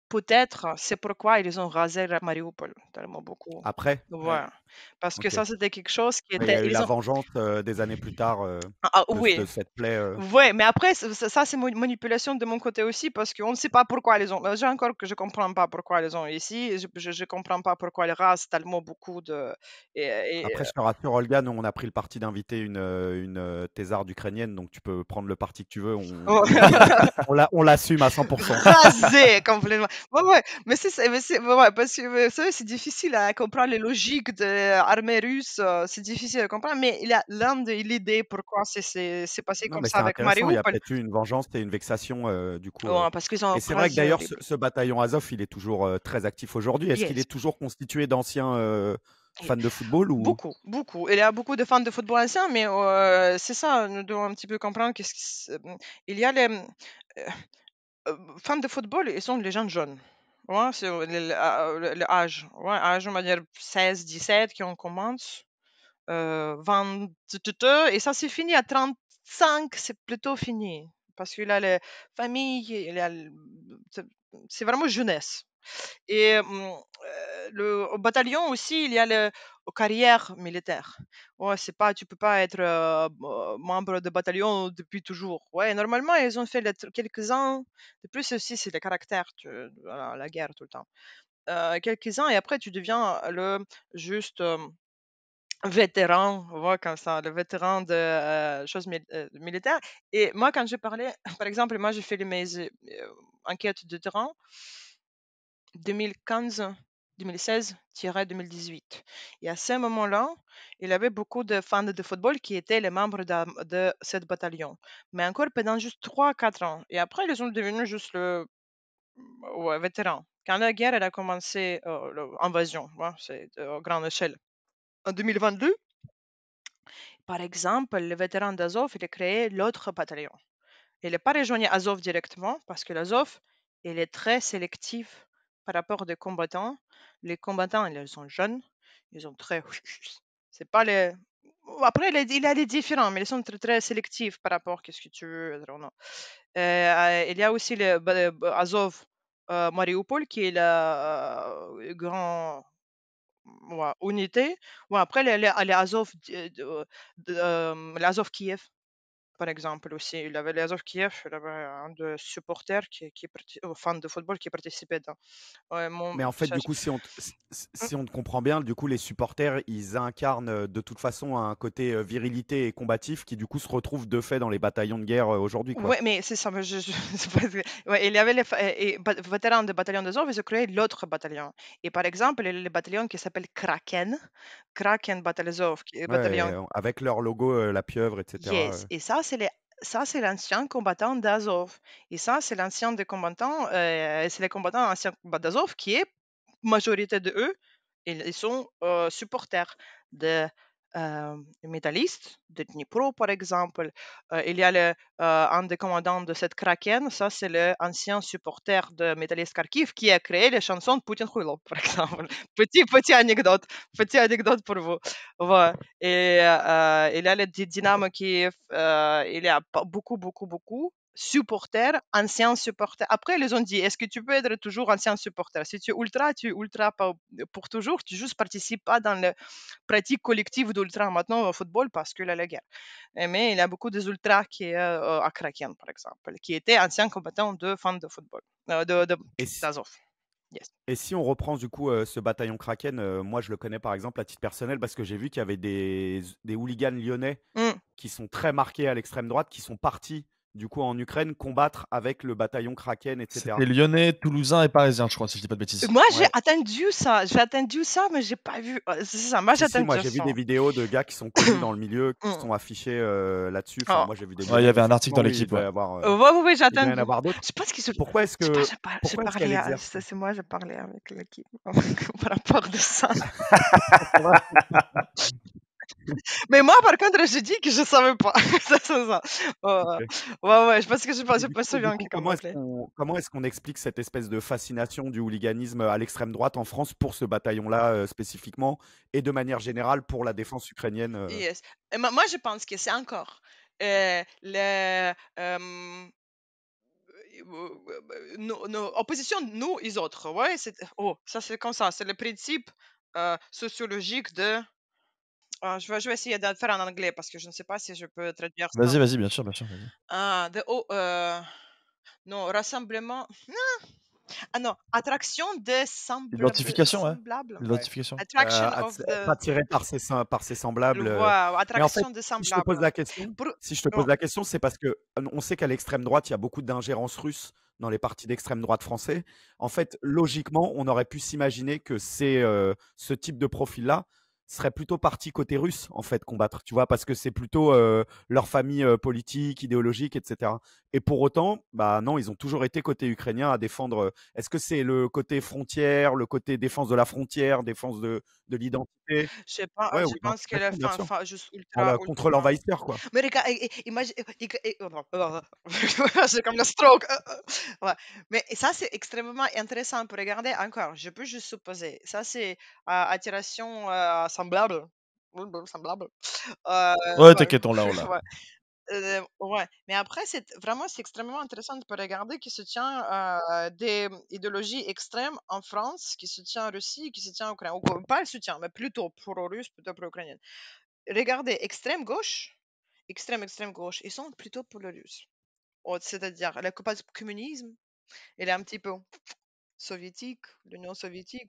peut-être, c'est pourquoi ils ont rasé Mariupol tellement beaucoup. Après, Ouais. Parce que ok. ça, c'était quelque chose qui Il y a était. eu la vengeance des années plus tard Oui. de cette plaie. Ouais, mais après, ça, c'est manipulation de mon côté aussi, parce qu'on ne sait pas pourquoi ils ont. J'ai encore que je comprends pas pourquoi ils ont ici. Je comprends pas pourquoi ils rasent tellement beaucoup de. Après, je te rassure, Olga, nous, on a pris le parti d'inviter une thésarde ukrainienne, donc tu peux prendre le parti que tu veux. On l'assume à 100%. Rasé complètement. Ouais, mais ouais, parce que vous savez, c'est difficile à comprendre les logiques de l'armée russe. C'est difficile à comprendre, mais il a l'idée pourquoi c'est passé Non, comme mais ça c'est avec intéressant. Il y a Mariupol. peut-être eu une vengeance et une vexation, du coup. Ouais, parce qu'ils ont Et c'est vrai que rasé d'ailleurs, horrible. ce bataillon Azov, il est toujours très actif aujourd'hui. Est-ce qu'il Yes. est toujours constitué d'anciens fans de football ou... Beaucoup, beaucoup. Il y a beaucoup de fans de football ancien, mais c'est ça, nous devons un petit peu comprendre il y a les fans de football, ils sont les gens jeunes. Ouais, c'est l'âge. Ouais, âge, on va dire 16, 17 qui on commence. 20, et ça c'est fini à 35, c'est plutôt fini. Parce qu'il a les familles, c'est vraiment jeunesse. Et au bataillon aussi, il y a aux carrières militaires. Ouais, c'est pas, tu peux pas être membre de bataillon depuis toujours. Ouais, normalement, ils ont fait quelques-uns. De plus aussi, c'est le caractère, voilà, la guerre tout le temps. Quelques-uns, et après, tu deviens juste vétéran, ouais, comme ça, le vétéran de choses militaires. Et moi, quand je parlais, par exemple, moi, j'ai fait mes enquêtes de terrain 2015, 2016-2018. Et à ce moment-là, il y avait beaucoup de fans de football qui étaient les membres de ce bataillon. Mais encore pendant juste 3-4 ans. Et après, ils sont devenus juste ouais, vétérans. Quand la guerre elle a commencé, l'invasion, ouais, c'est à grande échelle. En 2022, par exemple, le vétéran d'Azov, il a créé l'autre bataillon. Il n'est pas rejoint Azov directement parce que l'Azov, il est très sélectif par rapport aux combattants. Les combattants, ils sont jeunes, ils sont très... C'est pas les... Après, il a des différents, mais ils sont très, très sélectifs par rapport à ce que tu veux. Il y a aussi le Azov Mariupol qui est la grande unité. Ouais, après, les Azov, l'Azov Kiev, par exemple, aussi. Il avait les Azov Kiev, il avait un de supporters fan de football qui participait dans mon Mais en fait, du message. coup, si on te comprend bien, du coup, les supporters, ils incarnent de toute façon un côté virilité et combatif qui, du coup, se retrouve de fait dans les bataillons de guerre aujourd'hui, quoi. Ouais, mais c'est ça. C'est ouais, il y avait vétérans de bataillon de Azov, ils ont créé l'autre bataillon. Et par exemple, il y a le bataillon qui s'appelle Kraken, Kraken Bataillon, qui est bataillon. Ouais, avec leur logo, la pieuvre, etc. Yes, et ça, c'est l'ancien combattant d'Azov. Et ça, c'est l'ancien des combattants, c'est les combattants anciens d'Azov qui est, majorité de eux, ils sont supporters de médailliste de Dnipro, par exemple. Il y a un des commandants de cette Kraken, ça c'est l'ancien supporter de Métalliste Kharkiv qui a créé les chansons de Poutine Khuilov, par exemple. Petit anecdote pour vous. Voilà. Et il y a le Dynamo Kiev, il y a beaucoup supporters, anciens supporters. Après, ils ont dit, est-ce que tu peux être toujours ancien supporter? Si tu es ultra pour toujours, tu juste participes pas dans la pratique collective d'ultra maintenant au football parce que la guerre. Mais il y a beaucoup des ultras qui est à Kraken, par exemple, qui étaient anciens combattants de fans de football, Et si, d'Azov. Yes. et si on reprend du coup ce bataillon Kraken, moi je le connais par exemple à titre personnel parce que j'ai vu qu'il y avait des hooligans lyonnais Mm. qui sont très marqués à l'extrême droite, qui sont partis du coup en Ukraine combattre avec le bataillon Kraken, etc. C'était lyonnais, toulousain et parisien, je crois, si je dis pas de bêtises. Moi, Ouais. j'ai attendu ça, mais j'ai pas vu. C'est ça, moi j'ai Si, attendu moi j'ai vu ça. des vidéos de gars qui sont connus dans le milieu, qui Mm. sont affichés là-dessus. Enfin, Oh. moi j'ai vu des Ouais, il y vidéos. avait un article dans Effectivement, oui, l'équipe, il doit y ouais. avoir, Ouais, j'ai il doit y en attendu. avoir d'autres. Je pense qu'ils Pourquoi est-ce j'ai que, j'ai pourquoi est-ce parlé qu'elle à... exerce C'est moi, j'ai parlé avec l'équipe par rapport de ça. C'est vrai Mais moi, par contre, j'ai dit que je savais pas. Ça, c'est ça. Ok. Ouais, je pense que je Et pas du souviens coup, qui m'a appelé. comment est-ce qu'on explique cette espèce de fascination du hooliganisme à l'extrême droite en France pour ce bataillon-là spécifiquement et de manière générale pour la défense ukrainienne Yes. Et moi, je pense que c'est encore le nos opposition nous et autres. Ouais, ça c'est comme ça. C'est le principe sociologique de. Je vais essayer de le faire en anglais parce que je ne sais pas si je peux traduire ça. Vas-y, bien sûr, vas-y. Non, rassemblement. Ah non, attraction de Identification, ouais. semblables. L'identification. Attraction of the. attiré par ses semblables. Wow, Mais en fait, attraction de si je te pose semblables. la question, si je te pose Oh, la question, c'est parce que on sait qu'à l'extrême droite, il y a beaucoup d'ingérence russe dans les partis d'extrême droite français. En fait, logiquement, on aurait pu s'imaginer que ce type de profil-là serait plutôt parti côté russe, en fait, combattre, tu vois, parce que c'est plutôt leur famille politique, idéologique, etc. Et pour autant, bah non, ils ont toujours été côté ukrainien à défendre. Est-ce que c'est le côté frontière, le côté défense de la frontière, défense de l'identité? je sais pas, Ouais, ou je pense que la identification, bien sûr. juste Contre ultra. l'envahisseur, quoi. Mais regarde, imagine, oh non, c'est comme le stroke. Ouais. Mais ça, c'est extrêmement intéressant pour regarder encore. Je peux juste supposer. Ça, c'est attiration semblable. Semblable. Ouais, Ouais. t'inquiète, on l'a. Ouais. Ouais, mais après, c'est extrêmement intéressant de regarder qui se tient des idéologies extrêmes en France, qui se tient en Russie, qui se tient en Ukraine. Ou pas le soutien, mais plutôt pro-russe, plutôt pro-ukrainienne. Regardez, extrême gauche, ils sont plutôt pour le russe. C'est-à-dire, le communisme, il est un petit peu soviétique, l'Union soviétique,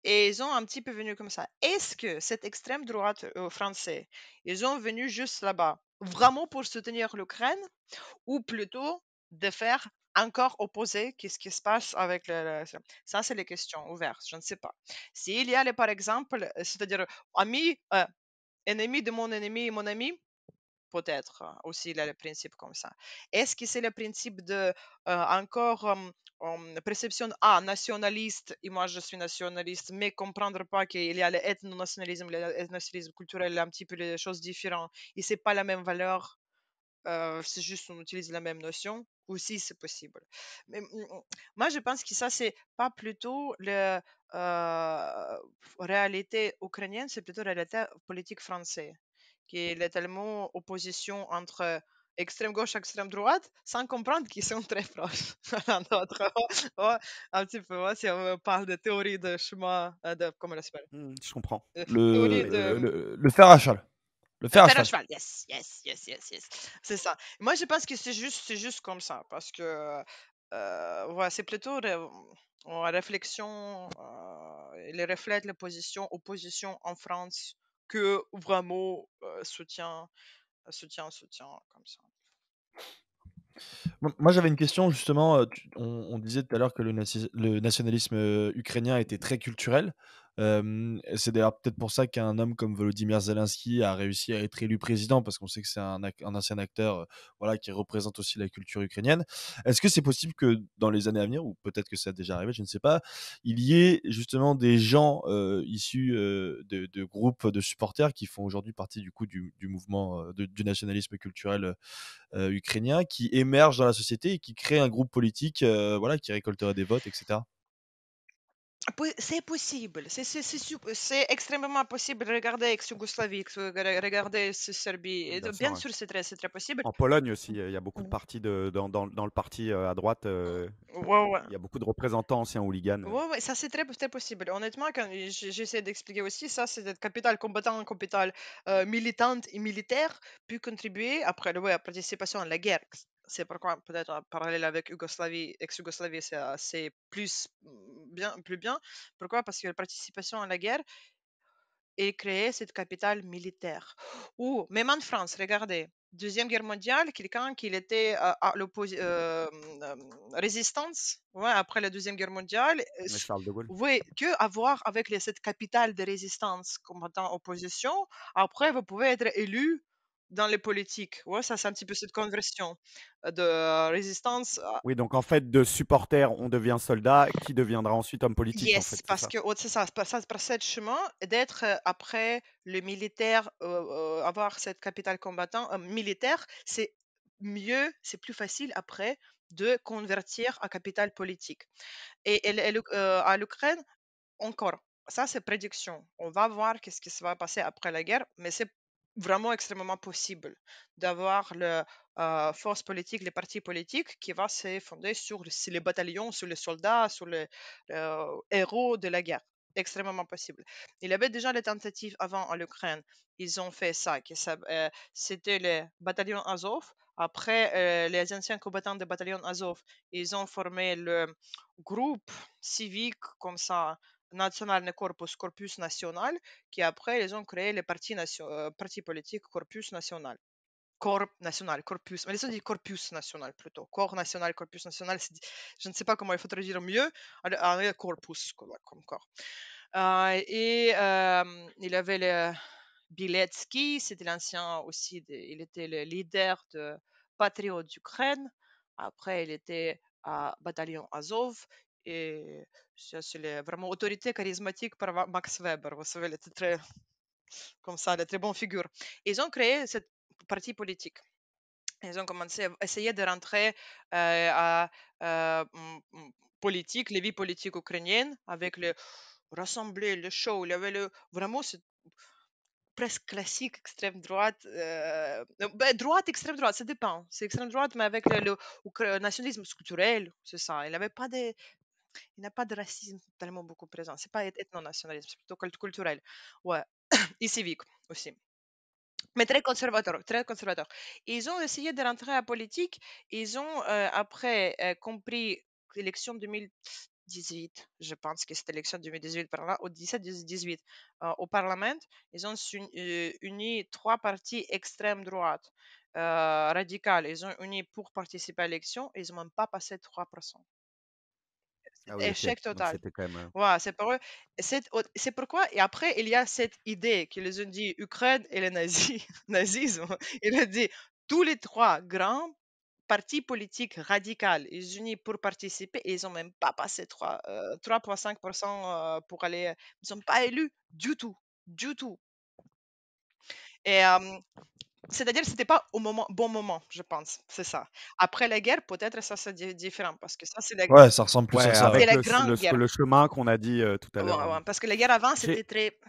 et ils ont un petit peu venu comme ça. Est-ce que cette extrême droite français, ils ont venu juste là-bas, vraiment pour soutenir l'Ukraine, ou plutôt de faire encore opposé qu'est-ce qui se passe avec ça, c'est les questions ouvertes, je ne sais pas. S'il y a, par exemple, c'est-à-dire ennemi de mon ennemi et mon ami, peut-être aussi il y a le principe comme ça. Est-ce que c'est le principe de encore perception nationaliste et moi je suis nationaliste, mais comprendre pas qu'il y a l'ethno-nationalisme, le nationalisme culturel, un petit peu les choses différentes et c'est pas la même valeur, c'est juste on utilise la même notion aussi c'est possible. Mais moi je pense que ça c'est pas plutôt la réalité ukrainienne, c'est plutôt la réalité politique française qui est tellement opposition entre extrême gauche et extrême droite, sans comprendre qu'ils sont très proches l'un de l'autre. Ouais, un petit peu, ouais, si on parle de théorie de chemin, comment ça s'appelle? Je comprends. Théorie Le, de le fer à cheval. Le fer à fer à cheval. cheval, yes. C'est ça. Moi, je pense que c'est juste comme ça, parce que ouais, c'est plutôt en réflexion, il reflète la opposition en France que vraiment soutien comme ça. Moi, j'avais une question justement. On disait tout à l'heure que le nationalisme ukrainien était très culturel. C'est d'ailleurs peut-être pour ça qu'un homme comme Volodymyr Zelensky a réussi à être élu président, parce qu'on sait que c'est un ancien acteur, voilà, qui représente aussi la culture ukrainienne. Est-ce que c'est possible que dans les années à venir, ou peut-être que ça a déjà arrivé, je ne sais pas, il y ait justement des gens issus de groupes de supporters qui font aujourd'hui partie du coup du mouvement du nationalisme culturel ukrainien, qui émergent dans la société et qui créent un groupe politique, voilà, qui récolterait des votes, etc. C'est possible, c'est extrêmement possible. Regardez ex-Yougoslavie, regardez Serbie. Et Bien sûr, bien ouais. sûr, c'est très possible. En Pologne aussi, il y a beaucoup de partis dans le parti à droite. Ouais, ouais. Il y a beaucoup de représentants anciens hooligans. Ouais, ouais, ça c'est très, très possible. Honnêtement, quand j'essaie d'expliquer aussi, ça c'est d'être capital combattant, capital militante et militaire, puis contribuer après ouais, la participation à la guerre. C'est pourquoi peut-être en parallèle avec Yougoslavie, ex-Yougoslavie, c'est plus bien. Pourquoi? Parce que la participation à la guerre et créer cette capitale militaire. Ou même en France, regardez, Deuxième Guerre mondiale, quelqu'un qui était à l'opposition, résistance, ouais, après la Deuxième Guerre mondiale, Mais Charles de Gaulle. oui, que avoir avec cette capitale de résistance combattant opposition, après vous pouvez être élu dans les politiques. Ouais, ça c'est un petit peu cette conversion de résistance. Oui, donc en fait, de supporter, on devient soldat, qui deviendra ensuite homme politique, en fait, Yes, c'est parce ça. que ouais, c'est ça, par cette chemin d'être après le militaire, avoir cette capitale combattant militaire, c'est mieux, c'est plus facile après de convertir à capitale politique. À l'Ukraine, encore, ça c'est prédiction. On va voir qu'est-ce qui se va passer après la guerre, mais c'est vraiment extrêmement possible d'avoir le force politique, les partis politiques qui va se fonder sur les bataillons, sur les soldats, sur les héros de la guerre. Extrêmement possible. Il y avait déjà les tentatives avant en Ukraine. Ils ont fait ça. C'était les bataillons Azov. Après, les anciens combattants des bataillons Azov, ils ont formé le groupe civique comme ça, National Corpus National, qui après, ils ont créé le parti politique Corpus National. Corps national, corpus. Mais ils ont dit corpus national plutôt. Corps national, corpus national. Je ne sais pas comment il faut traduire mieux. Corpus, comme corps. Il avait le Biletsky, c'était l'ancien aussi, il était le leader de Patriotes d'Ukraine. Après, il était à Bataillon Azov. Et ça, c'est vraiment autorité charismatique par Max Weber. Vous savez, il était très, comme ça, il est très bonne figure. Ils ont créé cette parti politique. Ils ont commencé à essayer de rentrer à politique, les vies politiques ukrainiennes, avec le rassembler, le show. Il y avait vraiment presque classique extrême droite. Droite, extrême droite, ça dépend. C'est extrême droite, mais avec le nationalisme culturel, c'est ça. Il n'a pas de racisme tellement beaucoup présent. C'est pas ethno-nationalisme, c'est plutôt culturel. Ouais. Et civique aussi. Mais très conservateur, très conservateur. Ils ont essayé de rentrer à la politique. Ils ont après compris l'élection 2018, je pense que c'était l'élection 2018 par là, au 17-18, au Parlement, ils ont uni trois partis extrême droite radicales. Ils ont uni pour participer à l'élection et ils n'ont même pas passé 3%. Ah oui, ok. Échec Donc total. c'était quand même. Ouais, c'est pour eux. C'est pourquoi, et après, il y a cette idée qu'ils ont dit Ukraine et le nazisme. Il a dit tous les trois grands partis politiques radicaux, ils unis pour participer et ils n'ont même pas passé 3,5% pour aller. Ils ne sont pas élus du tout. Du tout. Et c'est-à-dire que c'était pas au bon moment, je pense. C'est ça. Après la guerre, peut-être ça c'est différent parce que ça, Ouais, ça ressemble plus Ouais, à ça, c'est ouais. avec la grande guerre. le chemin qu'on a dit tout à Ouais, l'heure. ouais, parce que la guerre avant, J'ai- c'était très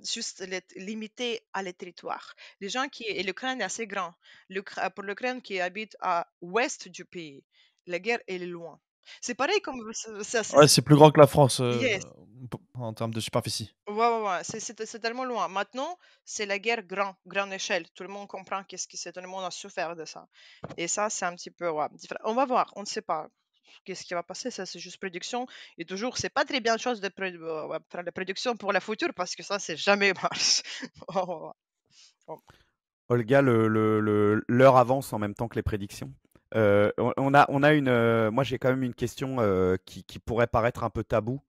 juste limité à les territoires. Les gens et l'Ukraine est assez grand. Pour l'Ukraine qui habite à l'ouest du pays, la guerre elle est loin. C'est pareil comme Ouais, c'est plus grand que la France yes. en termes de superficie. Ouais, ouais, ouais, c'est tellement loin. Maintenant, c'est la guerre grande échelle. Tout le monde comprend qu'est-ce que c'est. Tout le monde a souffert de ça. Et ça, c'est un petit peu ouais, différent. On va voir. On ne sait pas qu'est-ce qui va passer. Ça, c'est juste prédiction. Et toujours, c'est pas très bien chose de faire la prédiction pour la future parce que ça, c'est jamais marche. Olga, l'heure avance en même temps que les prédictions. On a une. Moi, j'ai quand même une question qui pourrait paraître un peu tabou,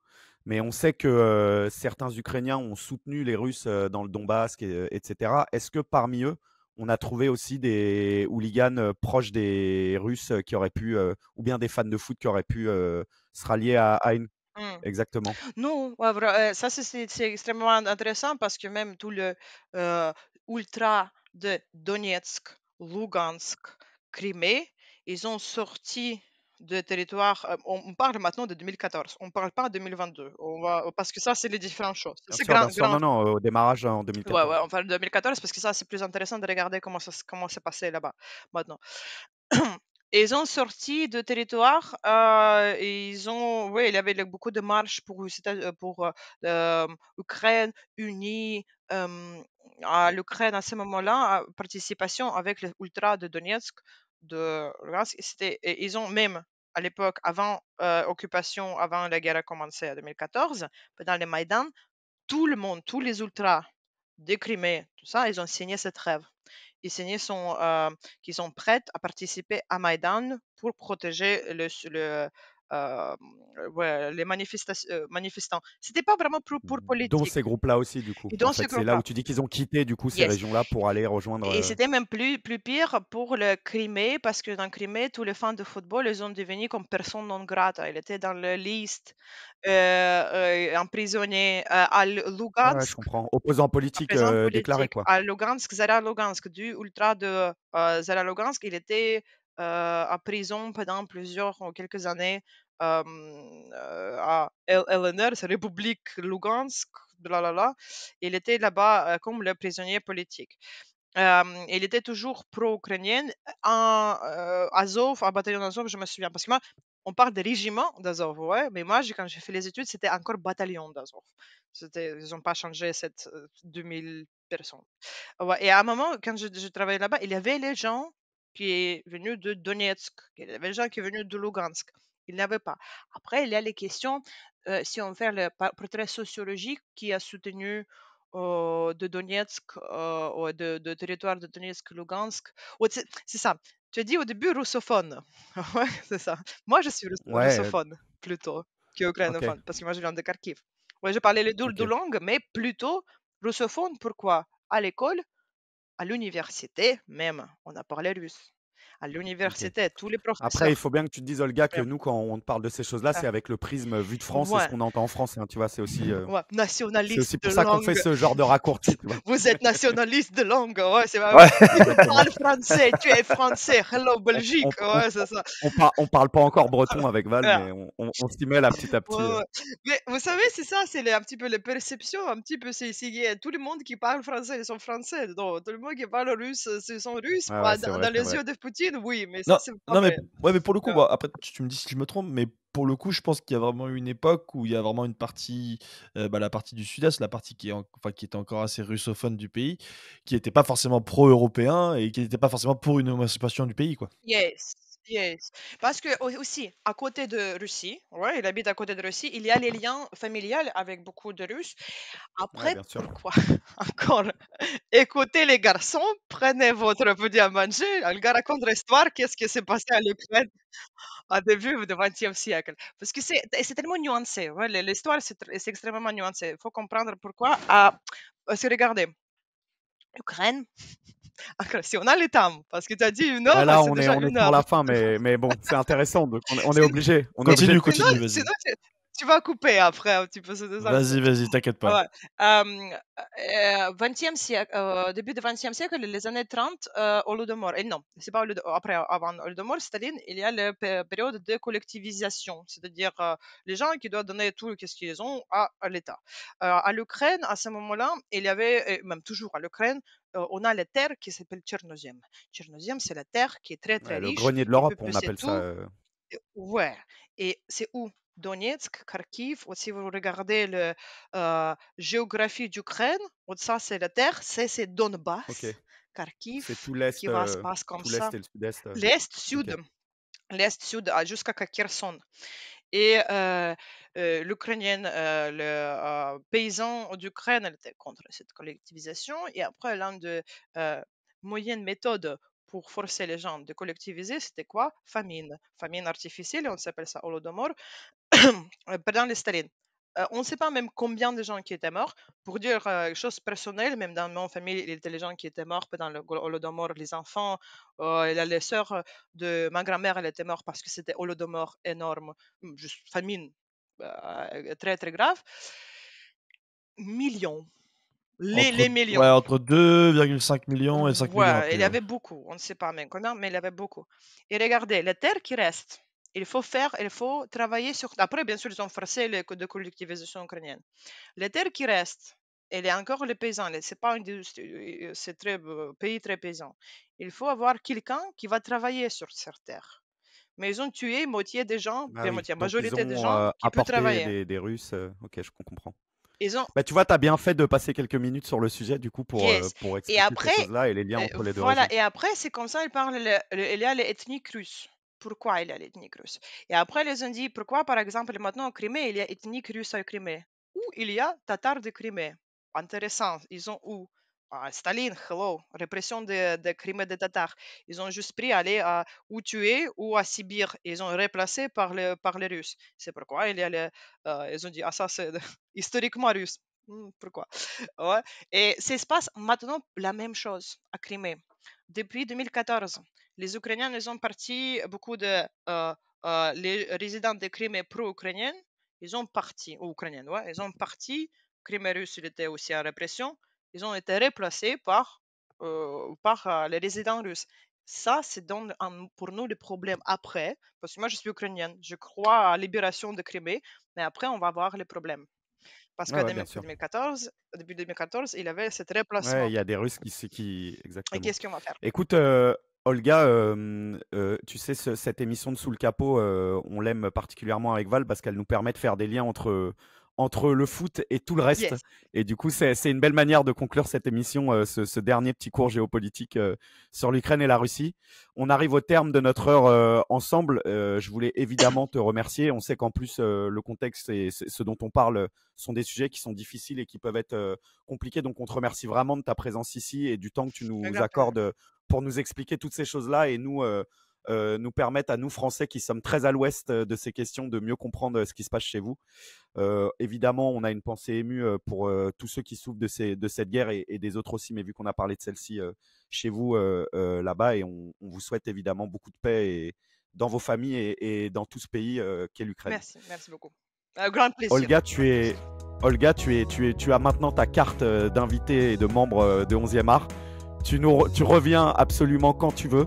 Mais on sait que certains Ukrainiens ont soutenu les Russes dans le Donbass, etc. Est-ce que parmi eux, on a trouvé aussi des hooligans proches des Russes qui auraient pu, ou bien des fans de foot qui auraient pu se rallier à une... Mmh. Exactement. Non, ouais, ça c'est extrêmement intéressant parce que même tout le ultra de Donetsk, Lugansk, Crimée, ils ont sorti de territoire. On parle maintenant de 2014, on ne parle pas de 2022. Parce que ça, c'est les différentes choses. C'est grand, Bien sûr. grand. Non, non, au démarrage en Ouais, 2014. ouais, on parle de 2014 parce que ça, c'est plus intéressant de regarder comment c'est passé là-bas maintenant. Et ils ont sorti de territoire, et il y avait beaucoup de marches pour Ukraine unie, à l'Ukraine à ce moment-là, participation avec les ultras de Donetsk, de Lugansk. Et ils ont même, à l'époque, avant occupation, avant la guerre a commencé en 2014, pendant le Maïdan, tout le monde, tous les ultras de Crimée, tout ça, ils ont signé cette trêve. Ils signé qu'ils sont prêts à participer à Maïdan pour protéger les manifestants. C'était pas vraiment pour Dont politique. ces groupes-là aussi, du coup. Et En dans ce fait, c'est là groupe-là, où tu dis qu'ils ont quitté, du coup, ces yes. régions-là pour aller rejoindre... Et c'était même plus pire pour le Crimée, parce que dans Crimée, tous les fans de football, ils ont devenu comme personne non grata. Il était dans la liste, emprisonné à Ouais, je Lugansk, comprends. Opposant politique présent déclaré, politique. quoi. À Lugansk, Zara Lugansk, du ultra de Zara Lugansk, il était en prison pendant quelques années à LNR, c'est République Lugansk, blablabla. Il était là-bas comme le prisonnier politique. Il était toujours pro-ukrainien. Azov, un bataillon d'Azov, je me souviens. Parce que moi, on parle de régiment d'Azov, ouais, mais moi, quand j'ai fait les études, c'était encore bataillon d'Azov. Ils n'ont pas changé cette 2000 personnes. Ouais, et à un moment, quand je travaillais là-bas, il y avait les gens qui est venus de Donetsk, il y avait les gens qui sont venus de Lugansk. Il n'y avait pas. Après, il y a les questions, si on fait le portrait sociologique qui a soutenu de Donetsk, ou de territoire de Donetsk, Lugansk. Ouais, c'est ça. Tu as dit au début russophone. Ouais, c'est ça. Moi, je suis Ouais, russophone plutôt que ok, ukrainophone parce que moi, je viens de Kharkiv. Ouais, je parlais les deux ok. langues, mais plutôt russophone. Pourquoi? À l'école, à l'université même, on a parlé russe. À Ok. l'université, tous les Après, il professeurs. faut bien que tu te dises, Olga, que Ouais. nous, quand on te parle de ces choses-là, Ah, c'est avec le prisme vu de France et ce ouais, qu'on entend en France, hein, tu vois, ouais, c'est nationaliste aussi de pour ça qu'on fait langue. ce genre de raccourci, tu vois. Vous êtes nationaliste de langue, ouais, c'est vrai. Ouais. Tu Exactement. parles français, tu es français. Hello On, Belgique, on, on, ouais, c'est ça. on parle pas encore breton avec Val, Ouais. mais on s'y mêle à petit à Ouais, petit. ouais. Mais vous savez, c'est ça, un petit peu les perceptions, un petit peu, tout le monde qui parle français, ils sont français. Non, tout le monde qui parle russe, ils sont russes. Ouais, ouais, Bah, c'est vrai, dans c'est les vrai. yeux de Poutine, oui, mais ça, Non, c'est pas non, mais vrai. ouais, mais pour le coup, Ouais. bah, après tu me dis si je me trompe, mais pour le coup, je pense qu'il y a vraiment eu une époque où il y a vraiment une partie, bah, la partie du sud-est, la partie qui était encore assez russophone du pays, qui était pas forcément pro-européen et qui était pas forcément pour une émancipation du pays, quoi. Yes, yes. Parce que aussi, à côté de Russie, ouais, il habite à côté de Russie, il y a les liens familiales avec beaucoup de Russes. Ouais, Après, bien sûr. pourquoi? Encore, écoutez les garçons, prenez votre petit à manger. Le gars raconte l'histoire, qu'est-ce qui s'est passé à l'Ukraine au début du XXe siècle. Parce que c'est tellement nuancé. Ouais, l'histoire, c'est extrêmement nuancé. Il faut comprendre pourquoi. Parce que regardez, l'Ukraine, encore, si on a le temps, parce que tu as dit une Ouais, heure, là, c'est déjà on est une sur heure. la fin, mais bon, c'est intéressant, donc on est Sin- obligé. On est obligé de Continue, Sinon, continue, continuer. vas-y. sinon, tu vas couper après un petit peu, c'est ça le Vas-y, truc. vas-y, t'inquiète pas. Ouais. 20e siècle, début du 20e siècle, les années 30, Holodomor, et non, c'est pas après, avant Holodomor, Staline, il y a la période de collectivisation, c'est-à-dire les gens qui doivent donner tout ce qu'ils ont à l'État. À l'Ukraine, à ce moment-là, il y avait, et même toujours à l'Ukraine, on a la terre qui s'appelle Tchernozem. Tchernozem, c'est la terre qui est très très Ouais, le riche, grenier de qui peut l'Europe, on pousser appelle ça. tout. Ouais. Et c'est où? Donetsk, Kharkiv. Si vous regardez la géographie d'Ukraine, ça c'est la terre, c'est Ok. Donbass, C'est Kharkiv, qui va se passer comme tout ça. l'est et le sud-est. L'est, Ok. sud, l'est, sud, jusqu'à Kherson. Et l'Ukrainienne, le paysan d'Ukraine, elle était contre cette collectivisation. Et après, l'une des moyennes méthodes pour forcer les gens de collectiviser, c'était quoi? Famine. Famine artificielle, on s'appelle ça Holodomor, pendant les Staline. on ne sait pas même combien de gens qui étaient morts. Pour dire chose personnelle, même dans mon famille, il y avait des gens qui étaient morts pendant le Holodomor, les enfants, les sœurs de ma grand-mère, elle était morte parce que c'était Holodomor énorme, juste famine très très grave. Millions. Les millions. Ouais, entre 2,5 millions et 5 millions. Ouais, il y avait beaucoup. On ne sait pas même combien, mais il y avait beaucoup. Et regardez, les terres qui restent, il faut travailler sur. Après, bien sûr, ils ont forcé les codes de collectivisation ukrainienne. Les terres qui restent, il y a encore les paysans. C'est pas c'est très pays très paysan. Il faut avoir quelqu'un qui va travailler sur ces terres. Mais ils ont tué moitié des gens, Ah oui, donc majorité des ils gens ont qui peuvent apporté travailler. des Russes. Ok, je comprends. Ils ont Bah, tu vois, tu as bien fait de passer quelques minutes sur le sujet, du coup, Yes. pour Et expliquer après, ces choses-là et les liens entre les deux voilà. régions. Et après, c'est comme ça, il parle, il y a les ethniques russes. Pourquoi il y a l'ethnique russe? Et après, ils ont dit, pourquoi, par exemple, maintenant en Crimée, il y a ethnique russe à Crimée? Où il y a tatars de Crimée. Intéressant. Ils ont où? Staline, hello, répression de Crimée des tatars. Ils ont juste pris aller ou tuer ou à Sibir. Ils ont remplacé par les Russes. C'est pourquoi il y a ils ont dit, ah ça c'est historiquement russe. Pourquoi? Ouais. Et ça se passe maintenant la même chose à Crimée. Depuis 2014, les Ukrainiens, ils ont parti, beaucoup de les résidents de Crimée pro-ukrainiennes, ils ont parti, ou ukrainiennes, ouais, ils ont parti. Crimée russe, il était aussi en répression. Ils ont été remplacés par les résidents russes. Ça, c'est pour nous le problème après, parce que moi, je suis ukrainienne, je crois à la libération de Crimée, mais après, on va voir les problèmes. Parce que Ouais, bien sûr. depuis 2014, il avait cet Ouais, remplacement. il y a des Russes qui... Et Exactement. qu'est-ce qu'on va faire? Écoute, Olga, tu sais, cette émission de Sous le capot, on l'aime particulièrement avec Val parce qu'elle nous permet de faire des liens entre le foot et tout le reste. Yes. Et du coup, c'est une belle manière de conclure cette émission, ce dernier petit cours géopolitique sur l'Ukraine et la Russie. On arrive au terme de notre heure ensemble. Je voulais évidemment te remercier. On sait qu'en plus, le contexte et ce dont on parle sont des sujets qui sont difficiles et qui peuvent être compliqués. Donc, on te remercie vraiment de ta présence ici et du temps que tu nous accordes pour nous expliquer toutes ces choses-là et nous permettre à nous, Français, qui sommes très à l'ouest de ces questions, de mieux comprendre ce qui se passe chez vous. Évidemment, on a une pensée émue pour tous ceux qui souffrent de cette guerre et des autres aussi, mais vu qu'on a parlé de celle-ci chez vous là-bas, et on vous souhaite évidemment beaucoup de paix dans vos familles et dans tout ce pays qu'est l'Ukraine. Merci beaucoup. Un grand plaisir. Olga, tu as maintenant ta carte d'invité et de membre de 11e art. Tu reviens absolument quand tu veux.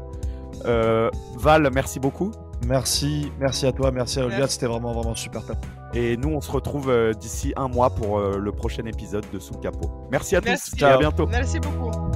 Val, merci beaucoup. Merci à toi, merci à Olga, c'était vraiment super top. Et nous, on se retrouve d'ici un mois pour le prochain épisode de Sous le capot. Merci à tous, Ciao. à bientôt. Merci beaucoup.